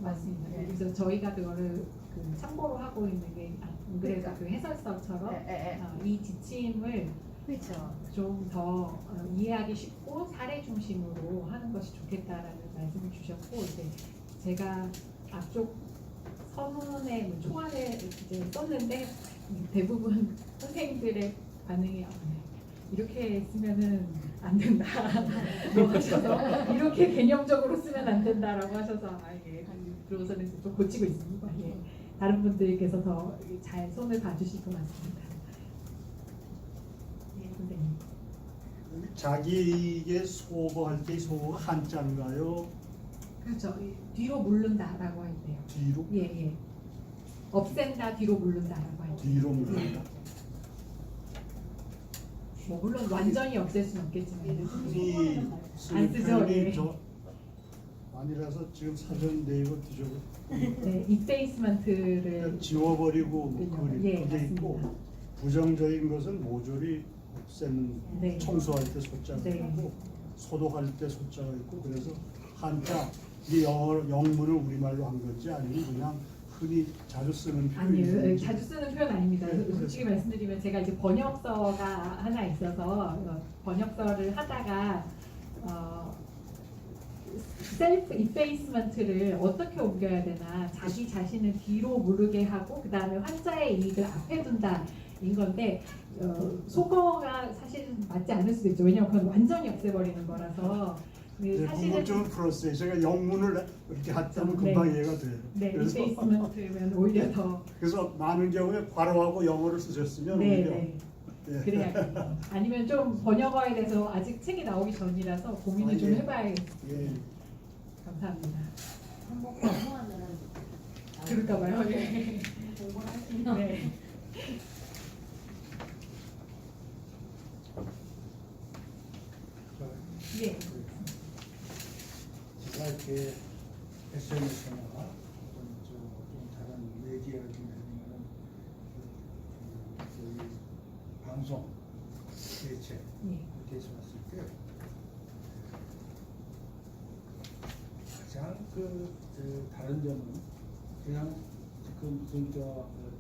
맞습니다. 네. 그래서 저희가 그거를 참고로 하고 있는 게 그래서 그 해설서처럼 이 지침을 그렇죠. 좀 더 이해하기 쉽고 사례 중심으로 하는 것이 좋겠다라는 말씀을 주셨고 이제 제가 앞쪽 서문에 초안에 이제 썼는데 대부분 선생님들의 반응이 이렇게 쓰면은 안 된다. 하셔서 이렇게 개념적으로 쓰면 안 된다라고 하셔서 예. 그러고서는 좀 고치고 있습니다. 예. 다른 분들께서 더 잘 손을 봐주실 것 같습니다. 네, 선생님. 자기에게 소거할 때 소거가 한자인가요? 그렇죠. 뒤로 물른다라고 할 때요. 뒤로? 예. 없앤다, 뒤로 물른다라고 할 때. 뒤로 물른다. 뭐 물론 완전히 없앨 수는 없겠지만 흔히 안 쓰죠. 네. 표현이 저 아니라서 지금 사전 네이버 뒤져보 네, 이페이스먼트를 지워버리고 뭐 예, 그게 있고 맞습니다. 부정적인 것은 모조리 없애는 네. 청소할 때 소자가 네. 있고 소독할 때 소자가 있고 그래서 한자 이 영문을 우리말로 한 건지 아니면 그냥 흔히 자주 쓰는 아니에요. 표현인지 자주 쓰는 표현 아닙니다. 네, 솔직히 말씀드리면 제가 이제 번역서가 하나 있어서 번역서를 하다가 셀프 이페이스먼트를 어떻게 옮겨야 되나 자기 자신을 뒤로 무르게 하고 그 다음에 환자의 이익을 앞에 둔다 인 건데 속어가 사실 맞지 않을 수도 있죠. 왜냐하면 그건 완전히 없애버리는 거라서 네, 사실은 궁금증은 풀었어요. 제가 영문을 이렇게 했다면 네. 금방 이해가 돼요. 네, 그래서 이페이스먼트면 오히려 더 그래서 많은 경우에 괄호하고 영어를 쓰셨으면 네, 오히려 네. 예. 그래야겠네요. 아니면 좀 번역어에 대해서 아직 책이 나오기 전이라서 고민을 좀 예. 해봐야겠어요. 예. 감사합니다. 한번 공부하면은 그럴까봐요. 네. 공부를 하시면 네. 예. 제가 이렇게 SNS나 어떤 좀 다른 메디어 중에는 저희 방송 대책 예. 대해서 봤을 때 가장 다른 점은 그냥 지금 무슨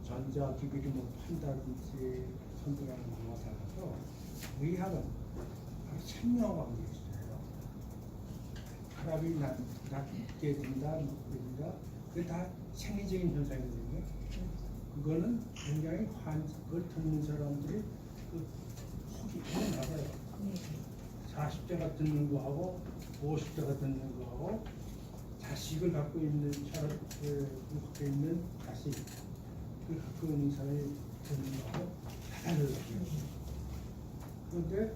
전자 기기를 뭐 판다든지 선별하는 거와 달라서 의학은 아주 생명한 게 있어요. 혈압이 낮게 된다, 높게 된다. 그게 다 생리적인 현상이거든요. 그거는 굉장히 그걸 듣는 사람들이 그 혹이 있는 나봐요. 40대가 듣는 거하고 50대가 듣는 거하고 자식을 갖고 있는 갖고 있는 자식 그 갖고 있는 사람이 듣는 거하고 다 달라요. 그런데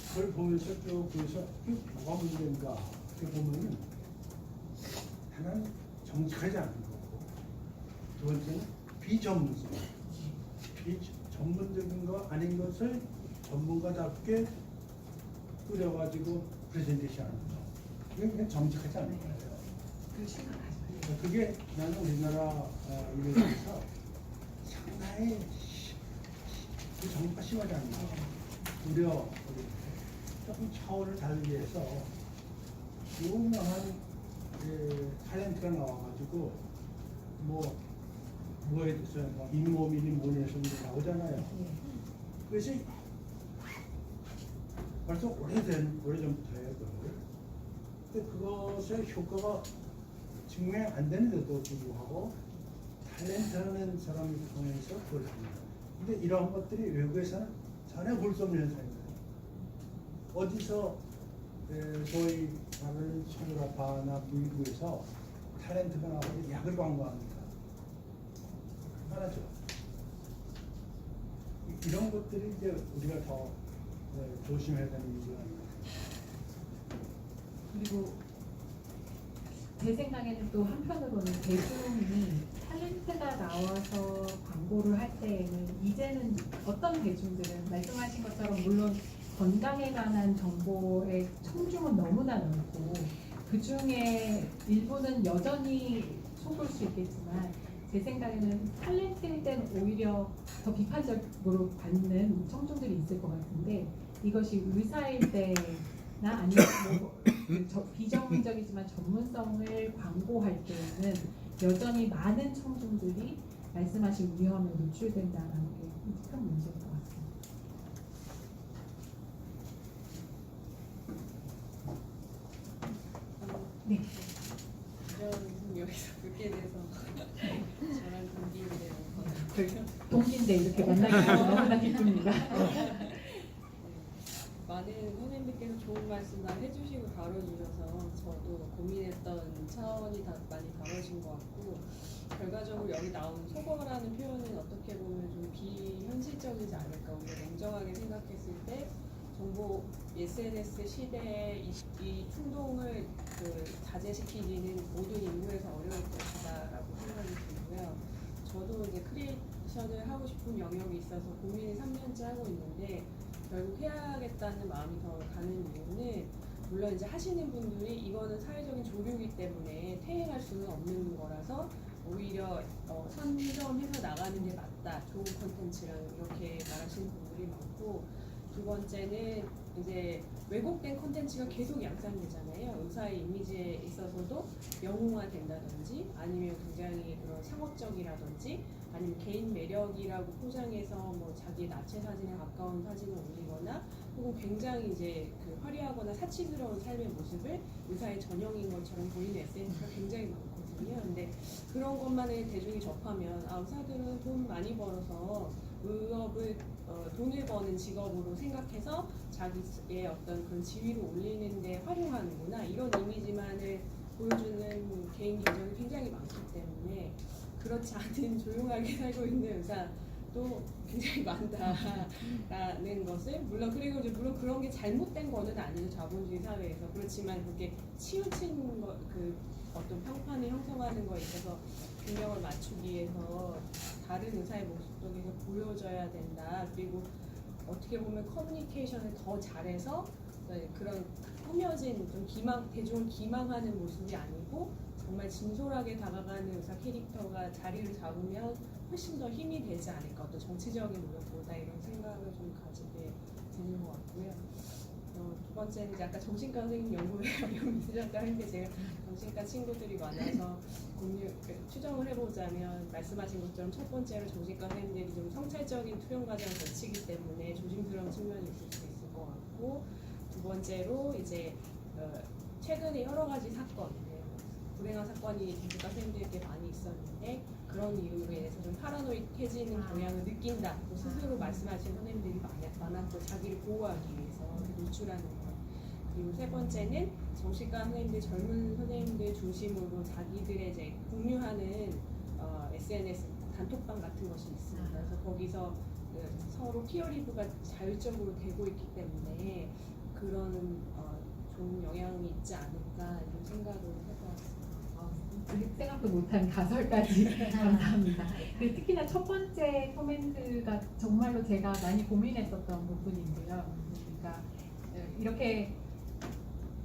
그걸 보면서 쭉 그래서 이게 뭐가 문제인가 이렇게 보면은 하나는 정직하지 않은 거고 두 번째는 비전문성, 비전문적인 거 아닌 것을 전문가답게 꾸려가지고 프레젠테이션 하는 거 이게 그냥 정직하지 않은 거예요. 그게 나는 우리나라 일에 대해서 상당히 그 정부가 심하지 않나 우려 조금 차원을 달리 해서 유명한 탤런트가 나와가지고 뭐에 대해서 잇몸이니 뭐니에서 나오잖아요. 그것이 벌써 오래전부터예요. 근데 그것의 효과가 증명 안 되는데도 불구하고 탤런트라는 사람을 통해서 그걸 합니다. 근데 이러한 것들이 외국에서는 전혀 볼 수 없는 현상입니다. 어디서 소위 다른 소유라파나 미국에서 탤런트가 나와서 약을 광고합니다. 하나죠. 이런 것들이 이제 우리가 더 조심해야 되는 이유가 아닙니다. 그리고 제 생각에는 또 한편으로는 대중이 탤런트가 나와서 광고를 할 때에는 이제는 어떤 대중들은 말씀하신 것처럼 물론 건강에 관한 정보의 청중은 너무나 넓고 그 중에 일부는 여전히 속을 수 있겠지만 제 생각에는 탤런트일 때는 오히려 더 비판적으로 받는 청중들이 있을 것 같은데 이것이 의사일 때나 아니면 비전문적이지만 전문성을 광고할 때는 여전히 많은 청중들이 말씀하신 위험에 노출된다는 게 큰 문제인 것 같습니다. 네. 저는 여기서 듣게 돼서 저랑 동기인데요. 동기인데 이렇게 만나게 너무나 기쁩니다. 많은 선생님들께서 좋은 말씀 다 해주시고 다뤄주셔서 저도 고민했던 차원이 다 많이 다뤄진 것 같고 결과적으로 여기 나오는 속어라는 표현은 어떻게 보면 좀 비현실적이지 않을까. 우리가 냉정하게 생각했을 때 정보 SNS 시대에 이 충동을 자제시키기는 모든 인구에서 어려울 것이다라고 생각이 들고요. 저도 이제 크리에이션을 하고 싶은 영역이 있어서 고민을 3년째 하고 있는데 결국 해야겠다는 마음이 더 가는 이유는 물론 이제 하시는 분들이 이거는 사회적인 조류이기 때문에 퇴행할 수는 없는 거라서 오히려 선점해서 나가는 게 맞다. 좋은 콘텐츠랑 이렇게 말하시는 분들이 많고 두 번째는 이제 왜곡된 콘텐츠가 계속 양산되잖아요. 의사의 이미지에 있어서도 영웅화된다든지 아니면 굉장히 그런 상업적이라든지 아니면 개인 매력이라고 포장해서 뭐 자기 나체 사진에 가까운 사진을 올리거나 혹은 굉장히 이제 그 화려하거나 사치스러운 삶의 모습을 의사의 전형인 것처럼 보이는 SNS가 굉장히 많거든요. 근데 그런 것만을 대중이 접하면 의사들은 돈 많이 벌어서 의업을 돈을 버는 직업으로 생각해서 자기의 어떤 그런 지위를 올리는데 활용하는구나 이런 이미지만을 보여주는 개인 계정이 굉장히 많기 때문에 그렇지 않은 조용하게 살고 있는 의사도 굉장히 많다라는 것을 물론 그리고 이제 물론 그런 게 잘못된 거는 아니죠 자본주의 사회에서 그렇지만 그게 치우친 그 어떤 평판을 형성하는 거에 있어서 균형을 맞추기 위해서 다른 의사의 모습도 계속 보여줘야 된다. 그리고 어떻게 보면 커뮤니케이션을 더 잘해서 그런 꾸며진 좀 대중을 기망하는 모습이 아니고 정말 진솔하게 다가가는 의사 캐릭터가 자리를 잡으면 훨씬 더 힘이 되지 않을까 어떤 정치적인 노력보다 이런 생각을 좀 가지게 되는 것 같고요. 두 번째는 이제 아까 정신과 선생님 연구에 어려움이 있으셨다 했는데 제가 정신과 친구들이 많아서 추정을 해보자면 말씀하신 것처럼 첫 번째로 정신과 선생님들이 좀 성찰적인 투영 과정을 거치기 때문에 조심스러운 측면이 있을 수 있을 것 같고 두 번째로 이제 최근에 여러 가지 사건 불행한 사건이 정신과 선생님들께 많이 있었는데 그런 이유로 인해서 좀 파라노이해지는 경향을 느낀다. 또 스스로 말씀하시는 선생님들이 많았고 자기를 보호하기 위해서 노출하는 것. 그리고 세 번째는 정신과 선생님들 젊은 선생님들 중심으로 자기들의 이제 공유하는 SNS 단톡방 같은 것이 있습니다. 그래서 거기서 서로 피어 리뷰가 자율적으로 되고 있기 때문에 그런 좋은 영향이 있지 않을까 이런 생각을 해보았습니다. 생각도 못한 가설까지 감사합니다. 그리고 특히나 첫 번째 코멘트가 정말로 제가 많이 고민했었던 부분인데요. 그러니까 이렇게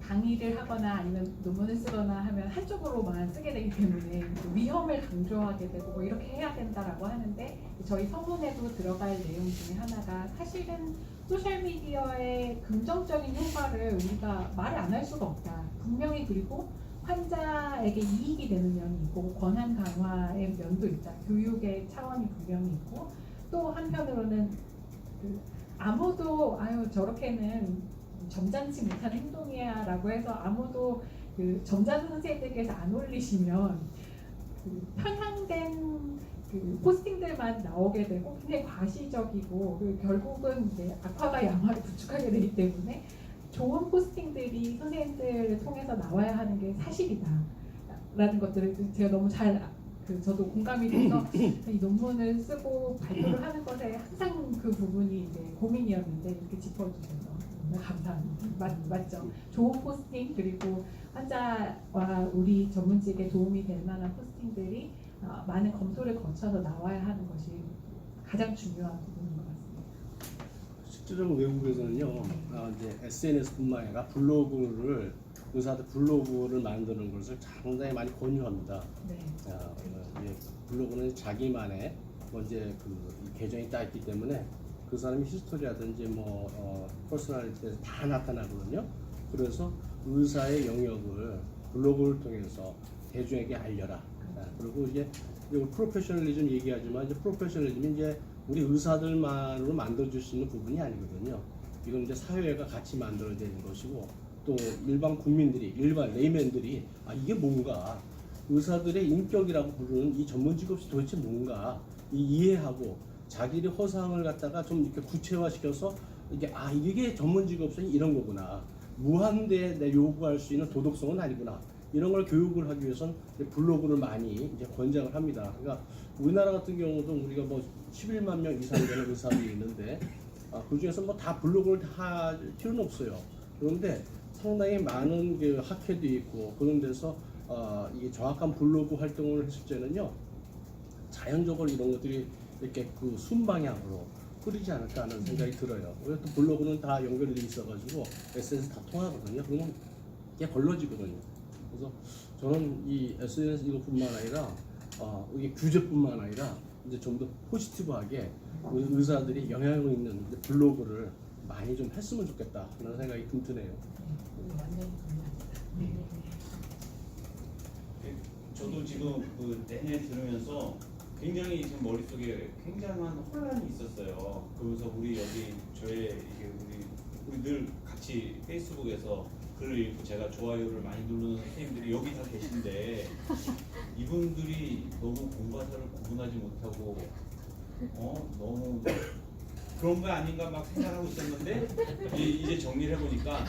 강의를 하거나 아니면 논문을 쓰거나 하면 한쪽으로만 쓰게 되기 때문에 위험을 강조하게 되고 뭐 이렇게 해야 된다라고 하는데 저희 서문에도 들어갈 내용 중에 하나가 사실은 소셜미디어의 긍정적인 효과를 우리가 말을 안 할 수가 없다. 분명히 그리고 환자에게 이익이 되는 면이 있고 권한 강화의 면도 있다. 교육의 차원이 분명히 있고 또 한편으로는 아무도 저렇게는 점잖지 못한 행동이야 라고 해서 아무도 점잖은 선생님들께서 안 올리시면 편향된 포스팅들만 나오게 되고 굉장히 과시적이고 결국은 이제 악화가 양화를 부축하게 되기 때문에 좋은 포스팅들이 선생님들을 통해서 나와야 하는 게 사실이다 라는 것들을 제가 너무 잘 저도 공감이 돼서 이 논문을 쓰고 발표를 하는 것에 항상 그 부분이 이제 고민이었는데 이렇게 짚어주셔서 감사합니다. 맞죠? 좋은 포스팅 그리고 환자와 우리 전문직에 도움이 될 만한 포스팅들이 많은 검토를 거쳐서 나와야 하는 것이 가장 중요한 부분인 것 같습니다. 실제로 외국에서는요, 이제 SNS뿐만 아니라 블로그를 의사들 블로그를 만드는 것을 상당히 많이 권유합니다. 네. 블로그는 자기만의 이제 그 계정이 딱 있기 때문에 그 사람의 히스토리라든지 퍼스널리티에서 다 나타나거든요. 그래서 의사의 영역을 블로그를 통해서 대중에게 알려라. 그리고 이제 프로페셔널리즘 얘기하지만 이제 프로페셔널리즘이 이제 우리 의사들만으로 만들어줄 수 있는 부분이 아니거든요. 이건 이제 사회가 같이 만들어야 되는 것이고 또 일반 국민들이 일반 레이맨들이 이게 뭔가 의사들의 인격이라고 부르는 이 전문 직업이 도대체 뭔가 이해하고 자기의 허상을 갖다가 좀 이렇게 구체화시켜서 이게 전문 직업성이 이런 거구나. 무한대에 내 요구할 수 있는 도덕성은 아니구나. 이런 걸 교육을 하기 위해서는 블로그를 많이 이제 권장을 합니다. 그러니까 우리나라 같은 경우도 우리가 11만 명 이상 되는 의사들이 있는데 그 중에서 다 블로그를 할 필요는 없어요. 그런데 상당히 많은 그 학회도 있고 그런 데서 이게 정확한 블로그 활동을 했을 때는요. 자연적으로 이런 것들이 이렇게 그 순방향으로 흐르지 않을까 하는 생각이 들어요. 왜 또 블로그는 다 연결이 돼 있어가지고 SNS 다 통하거든요. 그러면 이게 걸러지거든요. 그래서 저는 이 SNS 이것뿐만 아니라 이게 규제뿐만 아니라 이제 좀 더 포지티브하게 우리 의사들이 영향력 있는 이제 블로그를 많이 좀 했으면 좋겠다 하는 생각이 드네요. 완전히 동의합니다. 저도 지금 그 내내 들으면서 굉장히 지금 머릿속에 굉장한 혼란이 있었어요. 그러면서 우리 여기 이게 우리 늘 같이 페이스북에서 글을 읽고 제가 좋아요를 많이 누르는 선생님들이 여기 다 계신데 이분들이 너무 공과사를 구분하지 못하고 너무 그런 거 아닌가 막 생각하고 있었는데 이제 정리를 해보니까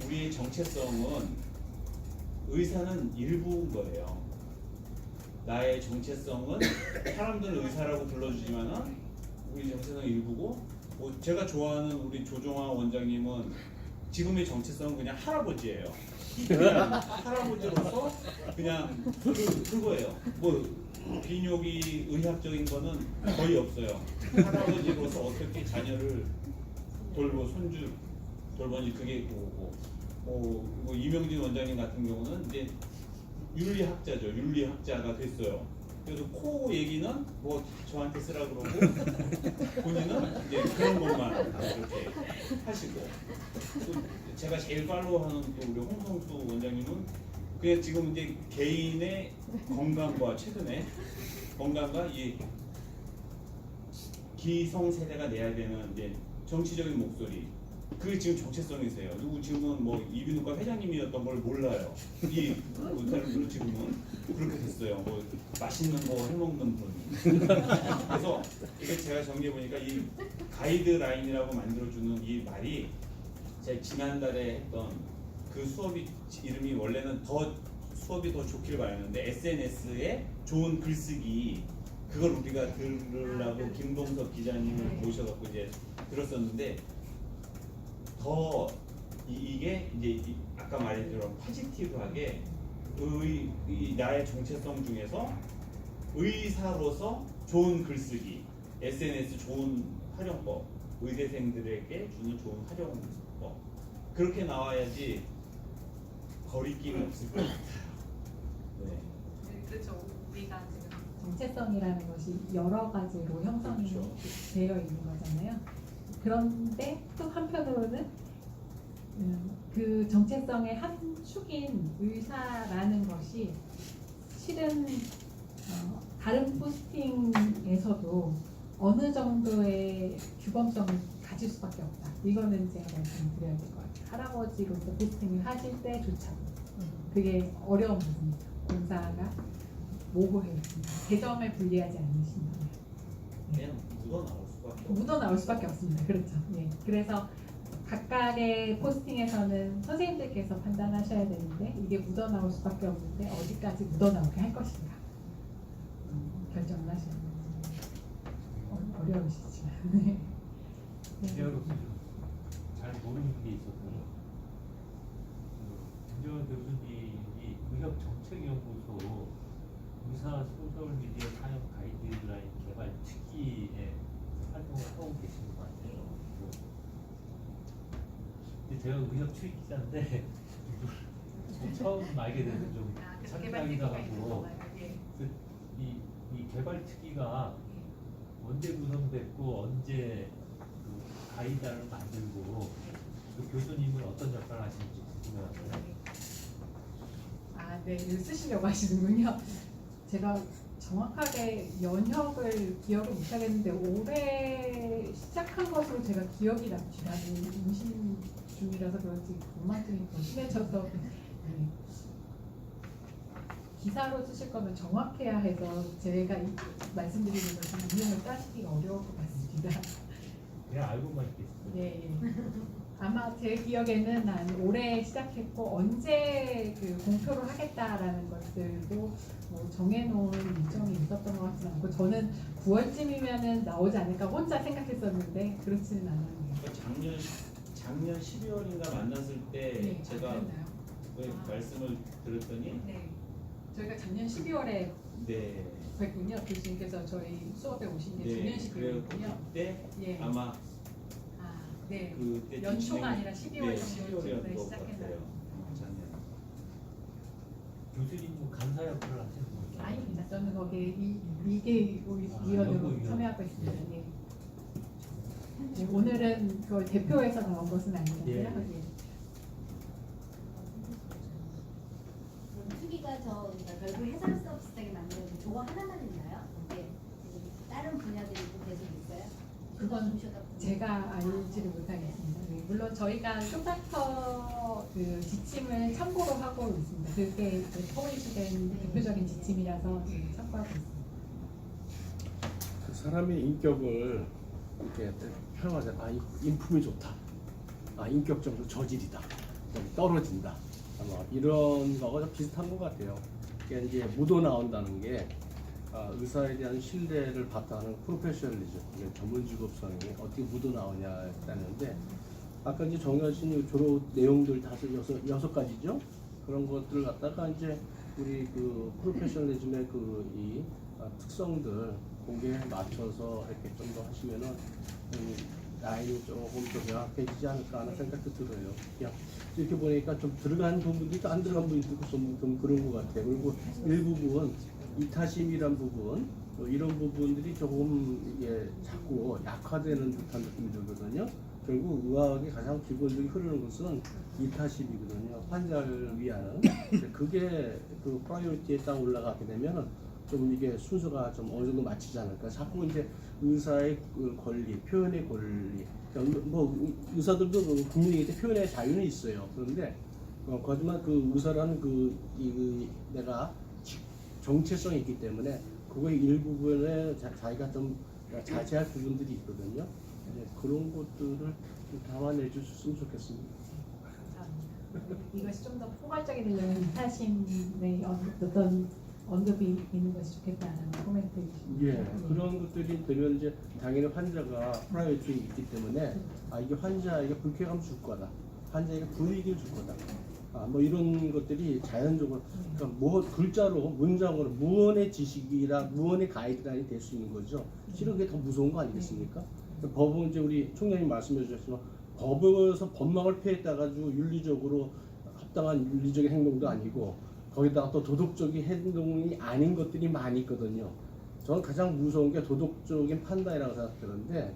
우리의 정체성은 의사는 일부인 거예요. 나의 정체성은 사람들은 의사라고 불러주지만은 우리 정체성은 일부고, 뭐 제가 좋아하는 우리 조종환 원장님은 지금의 정체성은 그냥 할아버지예요. 그냥 할아버지로서 그냥 그거예요. 뭐 비뇨기 의학적인 거는 거의 없어요. 할아버지로서 어떻게 자녀를 손주 돌보니 그게 그거고, 뭐 이명진 원장님 같은 경우는 이제 윤리학자죠. 윤리학자가 됐어요. 그래서 코 얘기는 뭐 저한테 쓰라 그러고 본인은 이제 그런 것만 이렇게 하시고, 또 제가 제일 팔로우하는 또 우리 홍성수 원장님은 그냥 지금 이제 개인의 건강과 최근에 건강과 이 기성 세대가 내야 되는 이제 정치적인 목소리, 그게 지금 정체성이세요. 누구 지금은 뭐 이비인후과 회장님이었던 걸 몰라요. 이 사람들은 지금은 그렇게 됐어요. 뭐 맛있는 거 해먹는 분. 그래서 이게 제가 정리해 보니까 이 가이드라인이라고 만들어주는 이 말이 제가 지난달에 했던 그 수업이 이름이 원래는 수업이 더 좋길 바랐는데 SNS에 좋은 글쓰기, 그걸 우리가 들으려고 김동석 기자님을 모셔갖고 이제 들었었는데, 더 이게 이제 아까 말했던 포지티브하게 나의 정체성 중에서 의사로서 좋은 글쓰기, SNS 좋은 활용법, 의대생들에게 주는 좋은 활용법, 그렇게 나와야지 거리낌이 없을 것 같아요. 네. 그렇죠. 우리가 지금 정체성이라는 것이 여러 가지로 형성이 그렇죠. 되어 있는 거잖아요. 그런데 또 한편으로는 그 정체성의 한 축인 의사라는 것이 실은 다른 포스팅에서도 어느 정도의 규범성을 가질 수밖에 없다. 이거는 제가 말씀드려야 될 것 같아요. 할아버지로서 포스팅을 하실 때조차도 그게 어려운 부분이죠. 공사가 모호해요. 개점을 분리하지 않으신다면 그냥 묻어 나올 수밖에 없습니다. 그렇죠. 네. 그래서 각각의 포스팅에서는 선생님들께서 판단하셔야 되는데 이게 묻어 나올 수밖에 없는데 어디까지 묻어 나오게 할 것인가 결정을 하셔야 돼요. 어려우시지만. 네. 제가 잘 모르는 게 있었고요. 김정은 교수님이 의학정책연구소 의사 소셜미디어 사용 가이드라인 개발 특기에 활동을 하고 계시는 것 같아요. 근데 제가 의학 출입 기자인데 처음 알게 돼서 좀 창피하기도 하고, 이 개발 특기가 언제 구성됐고 언제 그 가이드를 만들고 그 교수님은 어떤 역할을 하시는지 궁금해요. 네, 이거 쓰시려고 하시는군요. 제가 정확하게 연혁을 기억을 못하겠는데 올해 시작한 것으로 제가 기억이 남지가 임신 중이라서 그런지 건망증이 더 심해져서 기사로 쓰실 거면 정확해야 해서 제가 말씀드리는 것은 이름을 따시기가 어려울 것 같습니다. 그냥 알고만 있겠어요. 예. 아마 제 기억에는 한 올해 시작했고 언제 그 공표를 하겠다라는 것들도 뭐 정해놓은 일정이 있었던 것 같지는 않고, 저는 9월쯤이면은 나오지 않을까 혼자 생각했었는데 그렇지는 않았네요. 작년 12월인가 만났을 때 네, 제가 그랬나요? 말씀을 들었더니 네. 저희가 작년 12월에 네. 뵙군요. 교수님께서 저희 수업에 오신 게 작년 네. 12월이군요. 그때 예. 아마 아, 네. 그때 연초가 아니라 12월 네, 정도에 12월이었던 것 시작했나요? 같아요. 작년. 교수님 뭐 강사 역할을 하시는 거예요? 아닙니다. 저는 거기에 위원으로 연구위원. 참여하고 있습니다. 예. 네, 오늘은 그걸 대표해서 나온 것은 아니고요. 예. 예. 특이가 저 그러니까 결국 해상 수업 비슷하게 만드는 저거 하나만 있나요? 이게 다른 분야들이 계속 있어요? 그건 제가 알지를 못하겠습니다. 네, 물론 저희가 쇼파터 그 지침을 참고로 하고 있습니다. 그게 퍼블리시된 대표적인 지침이라서 참고하고 있습니다. 그 사람의 인격을 이렇게 표현하자. 인품이 좋다. 인격적으로 저질이다. 좀 떨어진다. 이런 거가 좀 비슷한 것 같아요. 그러니까 이제 묻어 나온다는 게 의사에 대한 신뢰를 바탕하는 프로페셔널리즘, 전문 직업성이 어떻게 묻어 나오냐 했다는데 아까 이제 정리하신 졸업 내용들 여섯 가지죠. 그런 것들을 갖다가 이제 우리 그 프로페셔널리즘의 이 특성들 공개에 맞춰서 이렇게 좀 더 하시면은 라인이 조금 더 명확해지지 않을까 하는 생각도 들어요. 그냥 이렇게 보니까 좀 들어간 부분도 있고 안 들어간 부분도 있고 좀 그런 것 같아요. 그리고 일부분 이타심이란 부분 이런 부분들이 조금 이게 자꾸 약화되는 듯한 느낌이 들거든요. 결국 의학의 가장 기본적인 흐르는 것은 이타심이거든요. 환자를 위하는. 그게 그 프라이오리티에 딱 올라가게 되면 좀 이게 순서가 좀 어느 정도 맞추지 않을까. 자꾸 이제 의사의 그 권리, 표현의 권리. 뭐 의사들도 국민에게 표현의 자유는 있어요. 그런데 하지만 그 의사라는 내가 정체성이 있기 때문에 그거의 일부분에 자기가 좀 자제할 부분들이 있거든요. 그런 것들을 좀 담아내 주셨으면 좋겠습니다. 감사합니다. 이것이 좀 더 포괄적이려면 이타심의 어떤 언급이 있는 것이 좋겠다는 코멘트이십니다. 예, 그런 것들이 되면 이제 당연히 환자가 프라이어티가 있기 때문에 이게 환자에게 불쾌감 줄 거다, 환자에게 불이익을 줄 거다. 뭐 이런 것들이 자연적으로 그러니까 뭐 글자로 문장으로 무언의 지식이라 무언의 가이드라인이 될 수 있는 거죠. 실은 그게 더 무서운 거 아니겠습니까? 법은 이제 우리 총장님 말씀해 주셨지만 법에서 법망을 폐했다 가지고 윤리적으로 합당한 윤리적인 행동도 아니고 거기다가 또 도덕적인 행동이 아닌 것들이 많이 있거든요. 저는 가장 무서운 게 도덕적인 판단이라고 생각되는데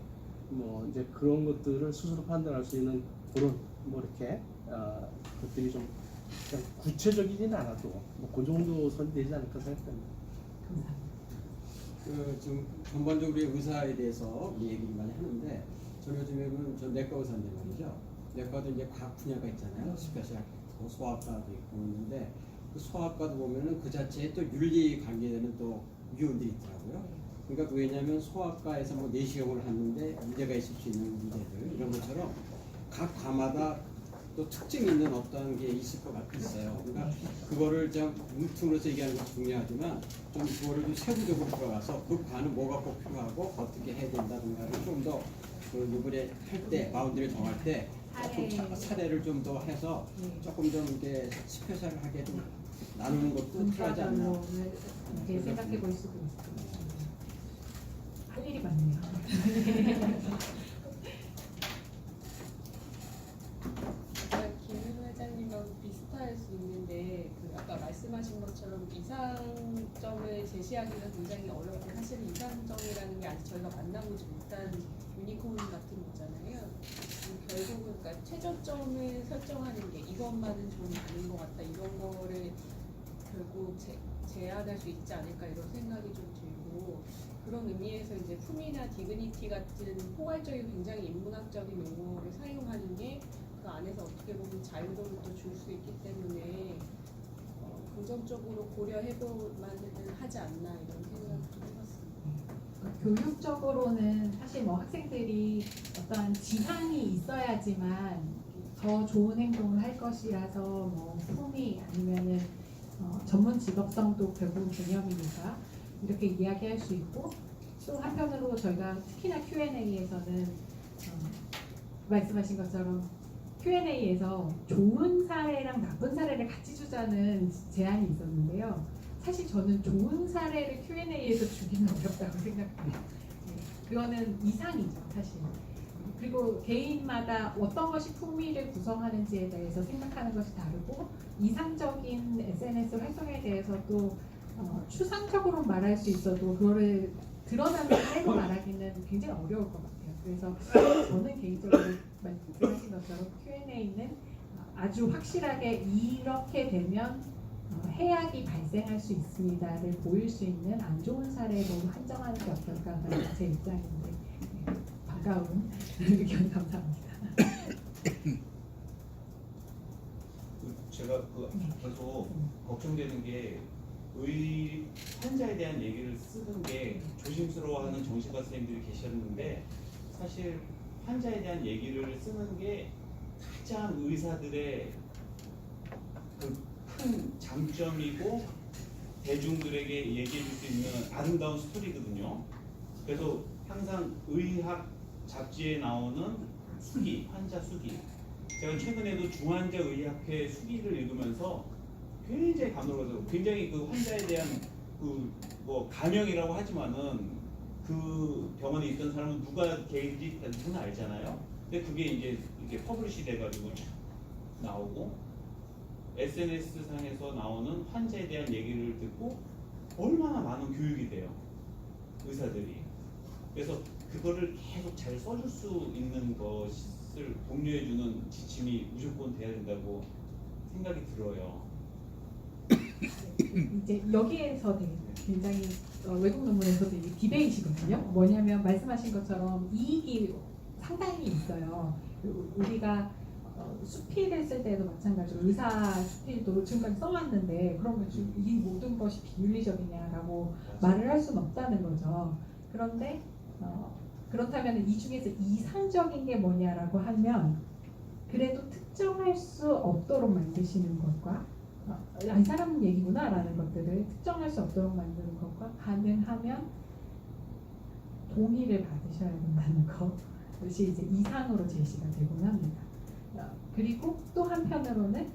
뭐 이제 그런 것들을 스스로 판단할 수 있는 그런 뭐 이렇게 것들이 좀 그냥 구체적이진 않아도 뭐 그 정도 선이 되지 않을까 생각합니다. 지금 전반적으로 의사에 대해서 얘기를 많이 하는데 저는 요즘에는 저 내과 의사인데 말이죠. 내과도 이제 각 분야가 있잖아요. 스페셜 소아과도 있고 있는데 그 소아과도 보면은 그 자체에 또 윤리 관계되는 또 위원들이 있더라고요. 그러니까 왜냐하면 소아과에서 뭐 내시경을 하는데 문제가 있을 수 있는 문제들 이런 것처럼 각 과마다 또 특징 있는 어떤 게 있을 것 있어요. 그러니까 그거를 좀 뭉뚱그려서 얘기하는 것도 중요하지만 좀 그거를 좀 세부적으로 들어가서 그 과는 뭐가 꼭 필요하고 어떻게 해야 된다든가를 좀 더 이번에 할 때 바운드를 정할 때 조금 사례를 좀 더 해서 조금 좀 이렇게 스페셜하게 좀 나누는 것도 필요하지 않나. 이렇게 생각해 볼 수도 있습니다. 할 일이 많네요. 김 회장님하고 비슷할 수 있는데 그 아까 말씀하신 것처럼 이상점을 제시하기가 굉장히 어렵고 사실 이상점이라는 게 아직 저희가 만나보지 못한 유니콘 같은 거잖아요. 결국은 그러니까 최저점을 설정하는 게 이것만은 좀 아닌 것 같다 이런 거를 결국 제한할 수 있지 않을까 이런 생각이 좀 들고 그런 의미에서 이제 품이나 디그니티 같은 포괄적이고 굉장히 인문학적인 용어를 사용하는 게 그 안에서 어떻게 보면 자유도를 또 줄 수 있기 때문에 긍정적으로 고려해볼 만은 하지 않나 이런 생각도 해봤습니다. 교육적으로는 사실 뭐 학생들이 어떤 지향이 있어야지만 더 좋은 행동을 할 것이라서 뭐 품이 아니면은 전문 직업성도 결국 개념이니까 이렇게 이야기할 수 있고 또 한편으로 저희가 특히나 Q&A에서는 말씀하신 것처럼 Q&A에서 좋은 사례랑 나쁜 사례를 같이 주자는 제안이 있었는데요. 사실 저는 좋은 사례를 Q&A에서 주기는 어렵다고 생각해요. 네, 그거는 이상이죠, 사실. 그리고 개인마다 어떤 것이 풍미를 구성하는지에 대해서 생각하는 것이 다르고 이상적인 SNS 활동에 대해서도 추상적으로 말할 수 있어도 그거를 드러나는 대로 말하기는 굉장히 어려울 것 같아요. 그래서 저는 개인적으로 말씀하신 것처럼 Q&A는 아주 확실하게 이렇게 되면 해악이 발생할 수 있습니다를 보일 수 있는 안 좋은 사례로 한정하는 게 어떨까가 제 입장인데 네, 반가운 의견 감사합니다. 제가 계속 걱정되는 게 환자에 대한 얘기를 쓰는 게 조심스러워하는 정신과 선생님들이 계셨는데 사실 환자에 대한 얘기를 쓰는 게 가장 의사들의 그 큰 장점이고 대중들에게 얘기해 줄 수 있는 아름다운 스토리거든요. 그래서 항상 의학 잡지에 나오는 수기, 환자 수기. 제가 최근에도 중환자의학회 수기를 읽으면서 굉장히 감동을 굉장히 그 환자에 대한 그 뭐 가명이라고 하지만은 그 병원에 있던 사람은 누가 걔인지 누구나 알잖아요. 근데 그게 이제 이렇게 퍼블리시 돼가지고 나오고 SNS 상에서 나오는 환자에 대한 얘기를 듣고 얼마나 많은 교육이 돼요, 의사들이. 그래서 그거를 계속 잘 써줄 수 있는 것을 독려해주는 지침이 무조건 돼야 된다고 생각이 들어요. 이제 여기에서 굉장히 외국 논문에서도 이 디베이트거든요. 뭐냐면 말씀하신 것처럼 이익이 상당히 있어요. 우리가 수필을 쓸 때도 마찬가지로 의사 수필도 지금까지 써왔는데 그러면 이 모든 것이 비윤리적이냐라고 말을 할 수는 없다는 거죠. 그런데 그렇다면 이 중에서 이상적인 게 뭐냐라고 하면 그래도 특정할 수 없도록 만드시는 것과 이 사람 얘기구나 라는 것들을 특정할 수 없도록 만드는 것과 가능하면 동의를 받으셔야 된다는 것이 이제 이상으로 제시가 되곤 합니다. 그리고 또 한편으로는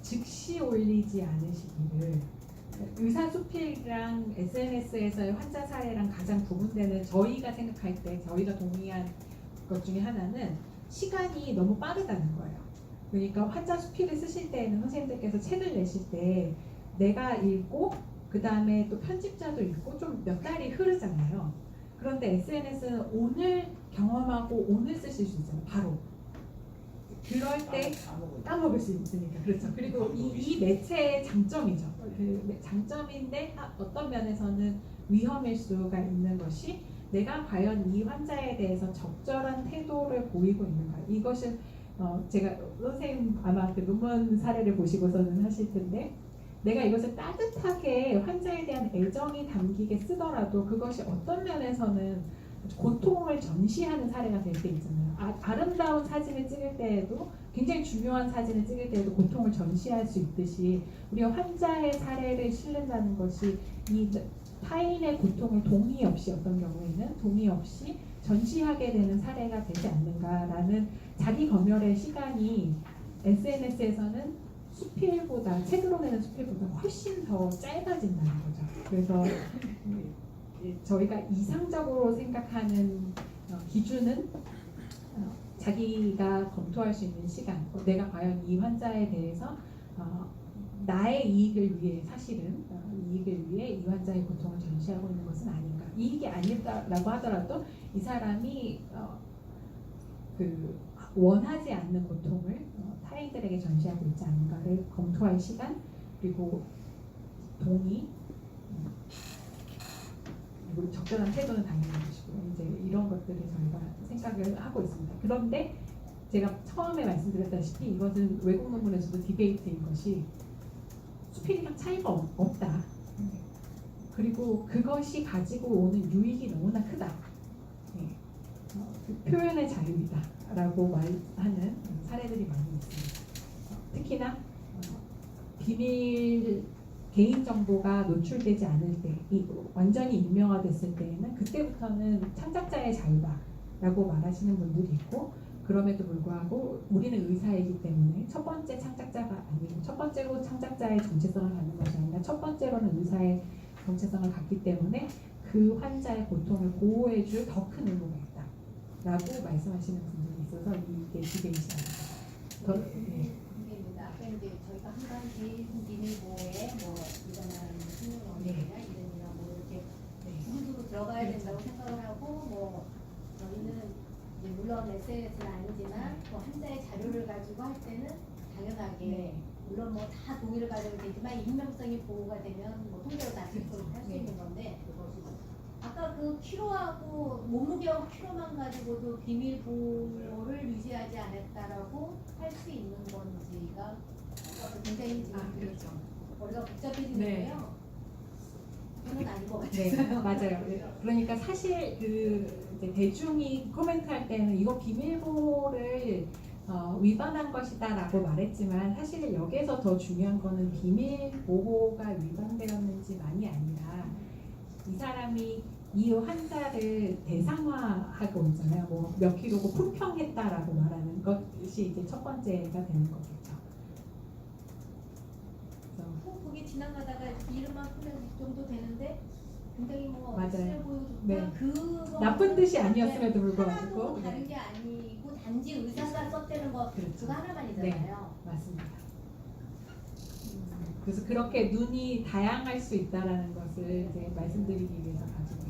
즉시 올리지 않으시기를 의사수필이랑 SNS에서의 환자 사례랑 가장 구분되는 저희가 생각할 때 저희가 동의한 것 중에 하나는 시간이 너무 빠르다는 거예요. 그러니까 환자 수필을 쓰실 때에는 선생님들께서 책을 내실 때 내가 읽고 그 다음에 또 편집자도 읽고 좀 몇 달이 흐르잖아요. 그런데 SNS는 오늘 경험하고 오늘 쓰실 수 있잖아요. 바로. 그럴 때 까먹을 수 있으니까. 그렇죠. 그리고 이 매체의 장점이죠. 그 장점인데 어떤 면에서는 위험일 수가 있는 것이 내가 과연 이 환자에 대해서 적절한 태도를 보이고 있는가. 이것을 제가 선생님 아마 그 논문 사례를 보시고서는 하실 텐데 내가 이것을 따뜻하게 환자에 대한 애정이 담기게 쓰더라도 그것이 어떤 면에서는 고통을 전시하는 사례가 될 때 있잖아요. 아름다운 사진을 찍을 때에도 굉장히 중요한 사진을 찍을 때에도 고통을 전시할 수 있듯이 우리가 환자의 사례를 실른다는 것이 이 타인의 고통을 동의 없이 어떤 경우에는 동의 없이 전시하게 되는 사례가 되지 않는가라는 자기 검열의 시간이 SNS에서는 수필보다 책으로 내는 수필보다 훨씬 더 짧아진다는 거죠. 그래서 저희가 이상적으로 생각하는 기준은 자기가 검토할 수 있는 시간, 내가 과연 이 환자에 대해서 나의 이익을 위해 사실은 이익을 위해 이 환자의 고통을 전시하고 있는 것은 아닌가. 이익이 아니다라고 하더라도 이 사람이 그 원하지 않는 고통을 타인들에게 전시하고 있지 않은가를 검토할 시간, 그리고 동의, 그리고 적절한 태도는 당연히 것이고요. 이제 이런 것들을 저희가 생각을 하고 있습니다. 그런데 제가 처음에 말씀드렸다시피 이것은 외국 논문에서도 디베이트인 것이 수필이랑 차이가 없다. 그리고 그것이 가지고 오는 유익이 너무나 크다. 그 표현의 자유이다라고 말하는 사례들이 많이 있습니다. 특히나 비밀 개인정보가 노출되지 않을 때, 완전히 익명화됐을 때에는 그때부터는 창작자의 자유다라고 말하시는 분들이 있고 그럼에도 불구하고 우리는 의사이기 때문에 첫 번째 창작자가 아니고 첫 번째로 창작자의 정체성을 갖는 것이 아니라 첫 번째로는 의사의 정체성을 갖기 때문에 그 환자의 고통을 보호해줄 더 큰 의무가 있다라고 말씀하시는 분들이 있어서 이게 디베이션입니다. 네. 입니다. 아까 이제 저희가 한간 비밀보호에 뭐 일어나는 생명원이나 이름이나 뭐 이렇게 두루두루 들어가야 된다고 생각을 하고 뭐 저희는 이제 물론 SNS는 아니지만 뭐 환자의 자료를 가지고 할 때는 당연하게 물론 뭐 다 동의를 가져도 되지만 익명성이 보호가 되면 뭐 통계로 다 지금 할수 있는 건데 아까 그 키로하고 몸무게와 키로만 가지고도 비밀 보호를 유지하지 않았다라고 할 수 있는 건지가 굉장히 지금 그렇죠. 머리가 복잡해지는데요. 그건 아닌 것 같아요. 네, 맞아요. 그러니까 사실 그 이제 대중이 코멘트할 때는 이거 비밀보호를 위반한 것이다라고 말했지만 사실 여기에서 더 중요한 거는 비밀보호가 위반되었는지만이 아니라 이 사람이 이 환자를 대상화하고 있잖아요. 뭐 몇 킬로고 품평했다라고 말하는 것이 이제 첫 번째가 되는 거겠죠. 그래서 거기 지나가다가 이름만 풀면 이 정도 되는데 굉장히 뭐 맞아요. 억지를 보여줬다. 네. 그거 나쁜 뜻이 아니었음에도 하나도 불구하고 다른 게 아니고 단지 의사가 썼다는 거 그렇죠. 그거 하나만이잖아요. 맞습니다. 그래서 그렇게 눈이 다양할 수 있다라는 것을 이제 말씀드리기 위해서 가지고 있죠.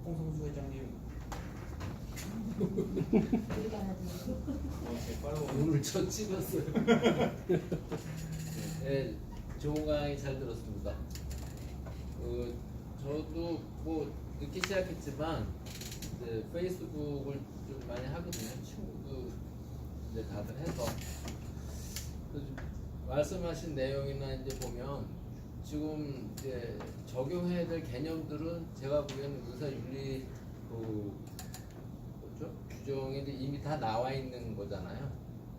홍성수 회장님 오늘 저 찍었어요. 네, 좋은 강의 잘 들었습니다. 저도 뭐 늦게 시작했지만 이제 페이스북을 좀 많이 하거든요. 친구도 이제 다들 해서 그래서 말씀하신 내용이나 이제 보면 지금 이제 적용해야 될 개념들은 제가 보기에는 의사윤리 뭐죠? 규정이 이미 다 나와 있는 거잖아요.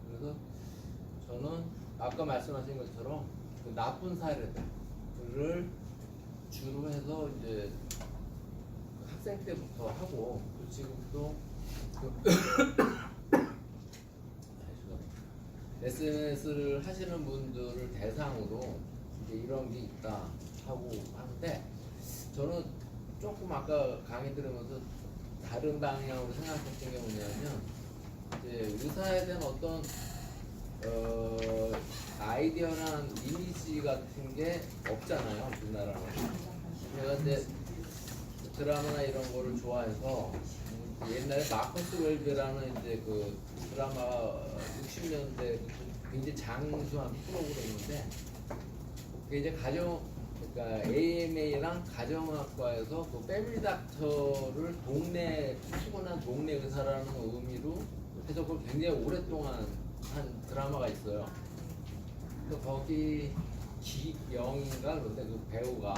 그래서 저는 아까 말씀하신 것처럼 그 나쁜 사례들을 주로 해서 이제 학생 때부터 하고 또 지금도 SNS를 하시는 분들을 대상으로 이제 이런 게 있다 하고 하는데 저는 조금 아까 강의 들으면서 다른 방향으로 생각했던 게 뭐냐면 이제 의사에 대한 어떤 아이디어나 이미지 같은 게 없잖아요, 우리나라는. 제가 이제 드라마나 이런 거를 좋아해서 옛날에 마커스 웰비라는 이제 그 드라마 60년대 굉장히 장수한 프로그램인데 그게 이제 그러니까 AMA랑 가정학과에서 그 패밀리 닥터를 피곤한 동네 의사라는 의미로 해서 그걸 굉장히 오랫동안 한 드라마가 있어요. 그 거기 기영인가 그런데 그 배우가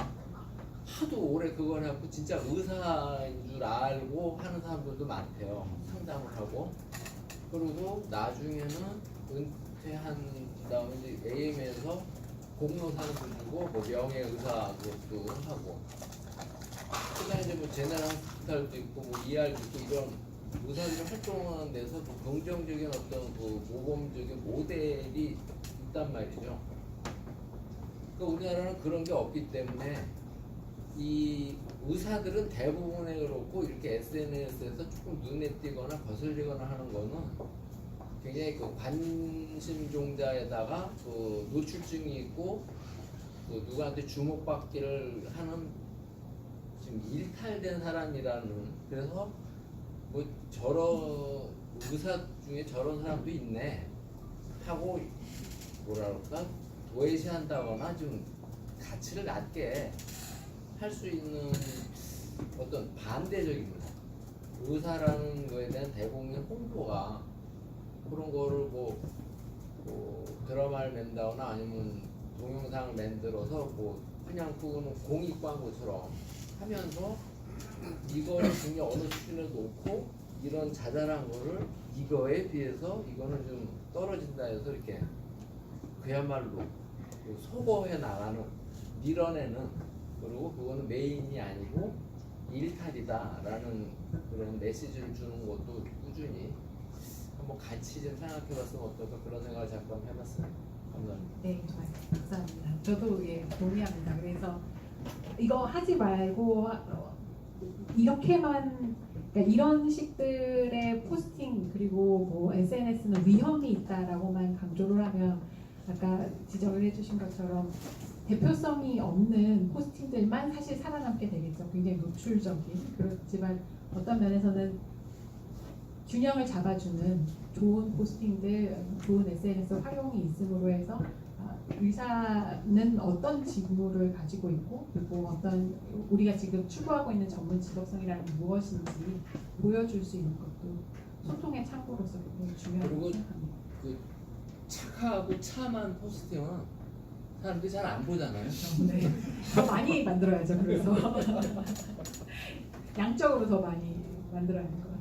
하도 오래 그걸 해갖고 진짜 의사인 줄 알고 하는 사람들도 많대요. 상담을 하고. 그리고 나중에는 은퇴한 다음에 이제 AM에서 공로상도 주고 뭐 명예의사 그것도 하고. 그다음에 이제 뭐 제네럴 호스피탈도 있고 뭐 ER도 있고 이런 의사들이 활동하는 데서 뭐 긍정적인 어떤 그 모범적인 모델이 있단 말이죠. 그러니까 우리나라는 그런 게 없기 때문에 이 의사들은 대부분에 그렇고 이렇게 SNS에서 조금 눈에 띄거나 거슬리거나 하는 거는 굉장히 그 관심종자에다가 그 노출증이 있고 그 누구한테 주목받기를 하는 지금 일탈된 사람이라는 그래서 뭐 저런 의사 중에 저런 사람도 있네 하고 뭐라 그럴까 도외시한다거나 좀 가치를 낮게 할 수 있는 어떤 반대적인 의사라는 거에 대한 대부분의 홍보가 그런 거를 뭐 드라마를 만다거나 아니면 동영상을 만들어서 뭐 그냥 그거는 공익 광고처럼 하면서 이거를 굉장히 어느 수준에 놓고 이런 자잘한 거를 이거에 비해서 이거는 좀 떨어진다 해서 이렇게 그야말로 소거해 나가는 밀어내는 그리고 그거는 메인이 아니고 일탈이다라는 그런 메시지를 주는 것도 꾸준히 한번 같이 좀 생각해봤으면 어떨까 그런 생각을 잠깐 해봤어요. 감사합니다. 네, 감사합니다. 저도 예, 동의합니다. 그래서 이거 하지 말고 이렇게만 그러니까 이런 식들의 포스팅 그리고 뭐 SNS는 위험이 있다라고만 강조를 하면 아까 지적을 해주신 것처럼 대표성이 없는 포스팅들만 사실 살아남게 되겠죠. 굉장히 노출적인 그렇지만 어떤 면에서는 균형을 잡아주는 좋은 포스팅들, 좋은 SNS 활용이 있음으로 해서 의사는 어떤 직무를 가지고 있고 그리고 어떤 우리가 지금 추구하고 있는 전문 직업성이라는 게 무엇인지 보여줄 수 있는 것도 소통의 창구로서 굉장히 중요하다고 그리고 생각합니다. 그 착하고 참한 포스팅은 사람들이 잘 안 보잖아요. 네, 더 많이 만들어야죠. 그래서 양적으로 더 많이 만들어야 될 것 같습니다.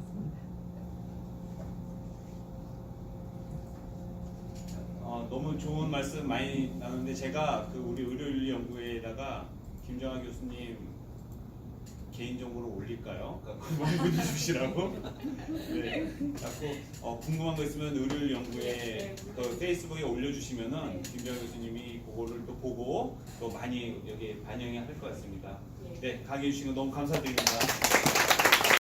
너무 좋은 말씀 많이 나누는데 제가 그 우리 의료윤리연구회에다가 김정하 교수님 개인정보를 올릴까요? 궁금한 분 주시라고. 네, 자꾸 궁금한 거 있으면 의료윤리연구회 그 페이스북에 올려주시면은 김정하 교수님이 그거를 또 보고 또 많이 여기 반영할 것 같습니다. 네, 강의해 주신 거 너무 감사드립니다.